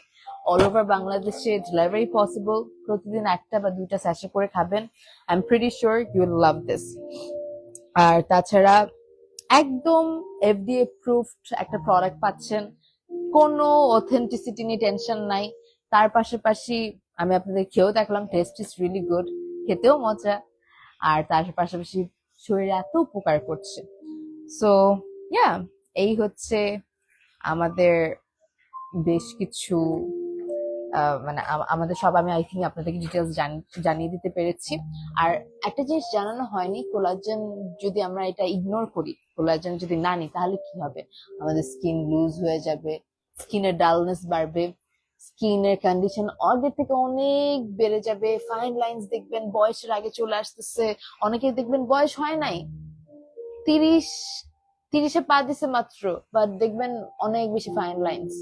অল ওভার বাংলাদেশে ডেলিভারি পসিবল। প্রতিদিন একটা বা দুইটা স্যাশে করে খাবেন। I am pretty sure you will love this. আর তাছাড়া একদম এফডিএ প্রুফড একটা প্রোডাক্ট পাচ্ছেন, কোনো অথেন্টিসিটি নিয়ে টেনশন নাই। তার পাশাপাশি আমি আপনাদের খেয়েও দেখলাম, টেস্ট ইজ রিয়েলি গুড, খেতেও মজা, আর তার পাশাপাশি শরীরে এত উপকার করছে। সো ইয়া, এই হচ্ছে আমাদের বেশ কিছু মানে আমাদের সব আমি আই থিঙ্ক আপনাদেরকে ডিটেলস জানিয়ে দিতে পেরেছি। আর একটা জিনিস জানানো হয়নি, কোলাজেন যদি আমরা এটা ইগনোর করি, কোলাজেন যদি না নিই, তাহলে কি হবে? আমাদের স্কিন লুজ হয়ে যাবে, স্কিনের ডালনেস বাড়বে, স্কিনের কন্ডিশন আগের থেকে অনেক বেড়ে যাবে, ফাইন লাইন্স দেখবেন বয়সের আগে চলে আসতেছে, অনেকে দেখবেন বয়স হয় নাই, 30-এ পা দিছে মাত্র, বাট দেখবেন অনেক বেশি ফাইন লাইন্স।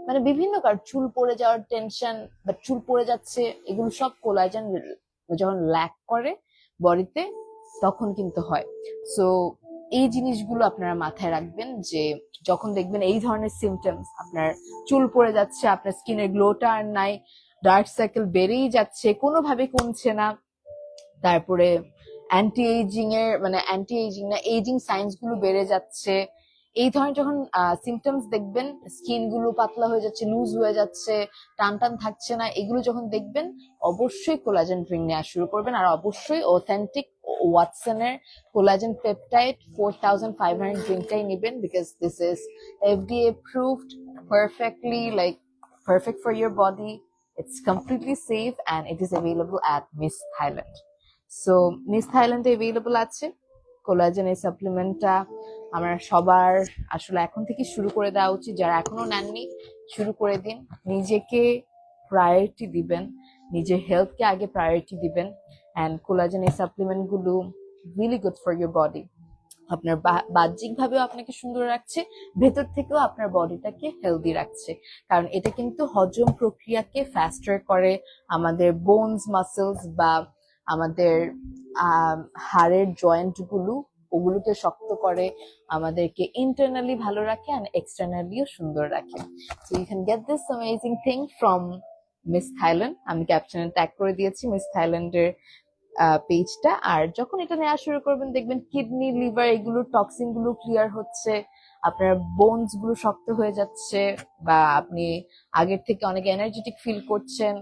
মানে বিভিন্ন কারণ, চুল পড়ে যাওয়ার টেনশন বা চুল পড়ে যাচ্ছে, এগুলো সব কোলাজেন যখন ল্যাক করে বডিতে তখন কিন্তু হয়। সো এই জিনিসগুলো আপনারা মাথায় রাখবেন যে যখন দেখবেন এই ধরনের সিমটমস, আপনার চুল পড়ে যাচ্ছে, আপনার স্কিনের গ্লোটা আর নাই, ডার্ক সার্কেল বেড়েই যাচ্ছে, কোনোভাবে কমছে না, তারপরে অ্যান্টি এইজিং না, এইজিং সাইন্স গুলো বেড়ে যাচ্ছে, এই ধরনের যখন সিমটমস দেখবেন, স্কিন গুলো পাতলা হয়ে যাচ্ছে, লুজ হয়ে যাচ্ছে, টান টান থাকছে না, এগুলো যখন দেখবেন অবশ্যই কোলাজেন ড্রিঙ্ক নেওয়া শুরু করবেন। আর অবশ্যই অথেন্টিক ওয়াটসনের কোলাজেন পেপটাইড 4500 ড্রিঙ্কটাই নেবেন, because this is FDA approved, perfectly like perfect for your body. It's completely safe and it is available at Miss Thailand. So miss থাইল্যান্ডে এভেলেবল আছে কোলাজেন এই সাপ্লিমেন্টটা। আমরা সবার আসলে এখন থেকে শুরু করে দেওয়া উচিত, যারা এখনো নেননি শুরু করে দিন, নিজেকে প্রায়োরিটি দিবেন, নিজের হেলথকে আগে প্রায়োরিটি দিবেন। অ্যান্ড কোলাজেন এই সাপ্লিমেন্ট গুলো really good for your body. আপনার বাহ্যিক ভাবেও আপনাকে সুন্দর রাখছে, ভেতর থেকেও আপনার বডিটাকে হেলদি রাখছে, কারণ এটা কিন্তু হজম প্রক্রিয়াকে ফাস্টার করে, আমাদের বোনস মাসেলস বা আমাদের হাড়ের জয়েন্ট গুলো ওগুলোকে শক্ত করে, আমাদেরকে ইন্টারনালি ভালো রাখে আর এক্সটার্নালিও সুন্দর রাখে। So you can get this amazing thing from Miss Thailand. আমি ক্যাপশনে ট্যাগ করে দিয়েছি মিস থাইল্যান্ডের পেজটা। আর যখন এটা নেওয়া শুরু করবেন, দেখবেন কিডনি, লিভার এগুলোর টক্সিন গুলো ক্লিয়ার হচ্ছে, আপনার বোনস গুলো শক্ত হয়ে যাচ্ছে, বা আপনি আগের থেকে অনেক এনার্জেটিক ফিল করছেন।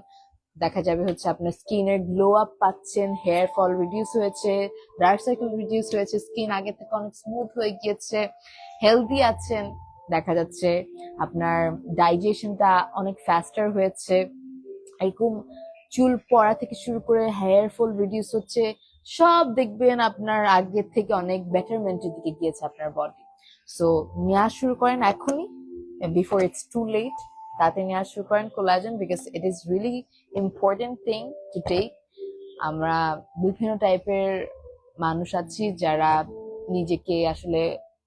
দেখা যাবে হচ্ছে আপনার স্কিনের গ্লো আপ পাচ্ছেন, হেয়ার ফল রিডিউস হয়েছে, ডার্ক সার্কেল রিডিউস হয়েছে, স্কিন আগে থেকে অনেক স্মুথ হয়ে গিয়েছে, হেলদি আছেন। দেখা যাচ্ছে আপনার ডাইজেশনটা অনেক ফাস্টার হয়েছে, এরকম চুল পড়া থেকে শুরু করে হেয়ার ফল রিডিউস হচ্ছে, সব দেখবেন আপনার আগের থেকে অনেক বেটারমেন্টের দিকে গিয়েছে আপনার বডি। সো নেওয়া শুরু করেন এখনই, বিফোর ইটস টু লেট। তাতে নেওয়া শুরু করেন collagen, because it is really important thing to take. আমরা বিভিন্ন টাইপের মানুষ আছি যারা নিজেকে আসলে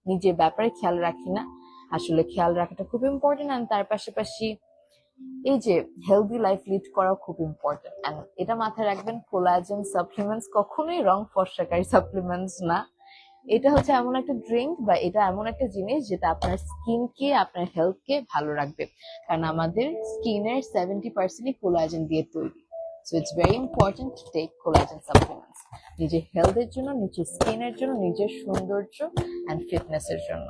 নিজের ব্যাপারে খেয়াল রাখি না, আসলে খেয়াল রাখাটা খুব ইম্পর্টেন্ট। আর তার পাশাপাশি এই যে হেলদি লাইফ লিড করাও খুব ইম্পর্টেন্ট। এন্ড এটা মাথায় রাখবেন, কোলাজেন সাপ্লিমেন্টস কখনোই রং ফর্সাকারী সাপ্লিমেন্টস না। এটা হচ্ছে এমন একটা ড্রিঙ্ক বা এটা এমন একটা জিনিস যেটা আপনার স্কিনকে, আপনার হেলথকে ভালো রাখবে, কারণ আমাদের স্কিনের 70% কোলাজেন দিয়ে তৈরি। So it's very important to take collagen supplements, নিজের হেলথের জন্য, নিজের স্কিনের জন্য, নিজের সৌন্দর্য অ্যান্ড ফিটনেসের জন্য।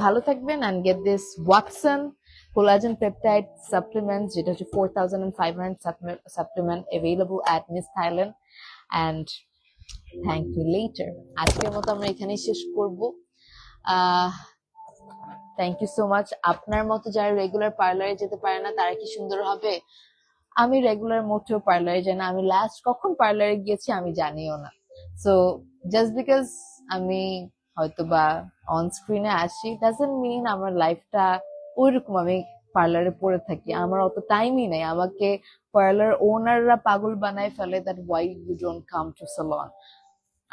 ভালো থাকবেন and get this Watson collagen peptide supplements, যেটা হচ্ছে 4500 supplement available at Miss Thailand, and thank you later. আজকের মতো আমরা এখানেই শেষ করব। Thank you so much. আপনার মতো যারা রেগুলার পার্লারে যেতে পারে না তারা কি সুন্দর হবে? আমি রেগুলার মোটেও পার্লারে যাই না, আমি লাস্ট কখন পার্লারে গিয়েছি আমি জানিও না। সো জাস্ট বিকজ আমি হয়তো বা অন স্ক্রিনে আসি ডাজন্ট মিন আমার লাইফটা ওইরকম আমি পার্লারে পড়ে থাকি। আমার অত টাইমই নেই, আমাকে পার্লার ওনাররা পাগল বানায় ফেলে that why you don't come to salon.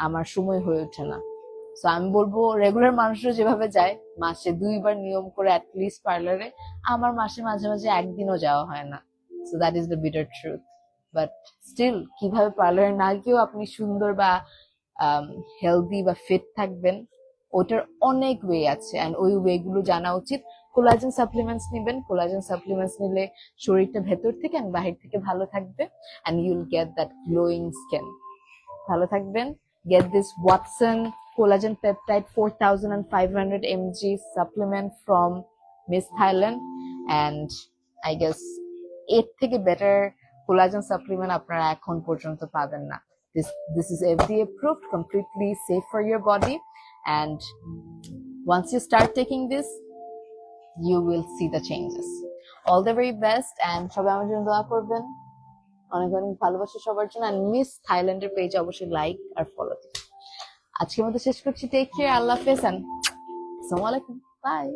আমার সময় হয়ে ওঠে না। সো আমি বলবো রেগুলার মানুষরা যেভাবে যায় মাসে 2বার নিয়ম করে অ্যাটলিস্ট পার্লারে, আমার মাসে মাঝে মাঝে একদিনও যাওয়া হয় না। So that is the bitter truth. But still কিভাবে পার্লারে না গিয়েও আপনি সুন্দর বা হেলদি বা ফিট থাকবেন, ওটার অনেক ওয়ে আছে অ্যান্ড ওই ওয়ে গুলো জানা উচিত। কোলাজেন সাপ্লিমেন্টস নেবেন, কোলাজেন সাপ্লিমেন্টস নিলে শরীরটা ভেতর থেকে and বাহির থেকে ভালো থাকবে and you'll get that glowing skin. ভালো থাকবেন। Get this Watson collagen peptide 4500 mg supplement from Miss Thailand, and I guess এর থেকে better collagen supplement আপনারা এখন পর্যন্ত পাবেন না। This is FDA approved, completely safe for your body, and once you start taking this you will see the changes. All the very best, and সবাই আমার জন্য দোয়া করবেন। অনেক অনেক ভালোবাসা সবার জন্য, and মিস থাইল্যান্ডের পেজ অবশ্যই লাইক আর ফলো দিন। আজকের মতো শেষ করছি। টেক কেয়ার, আল্লাহ হাফেজ, and আসসালামু আলাইকুম, বাই।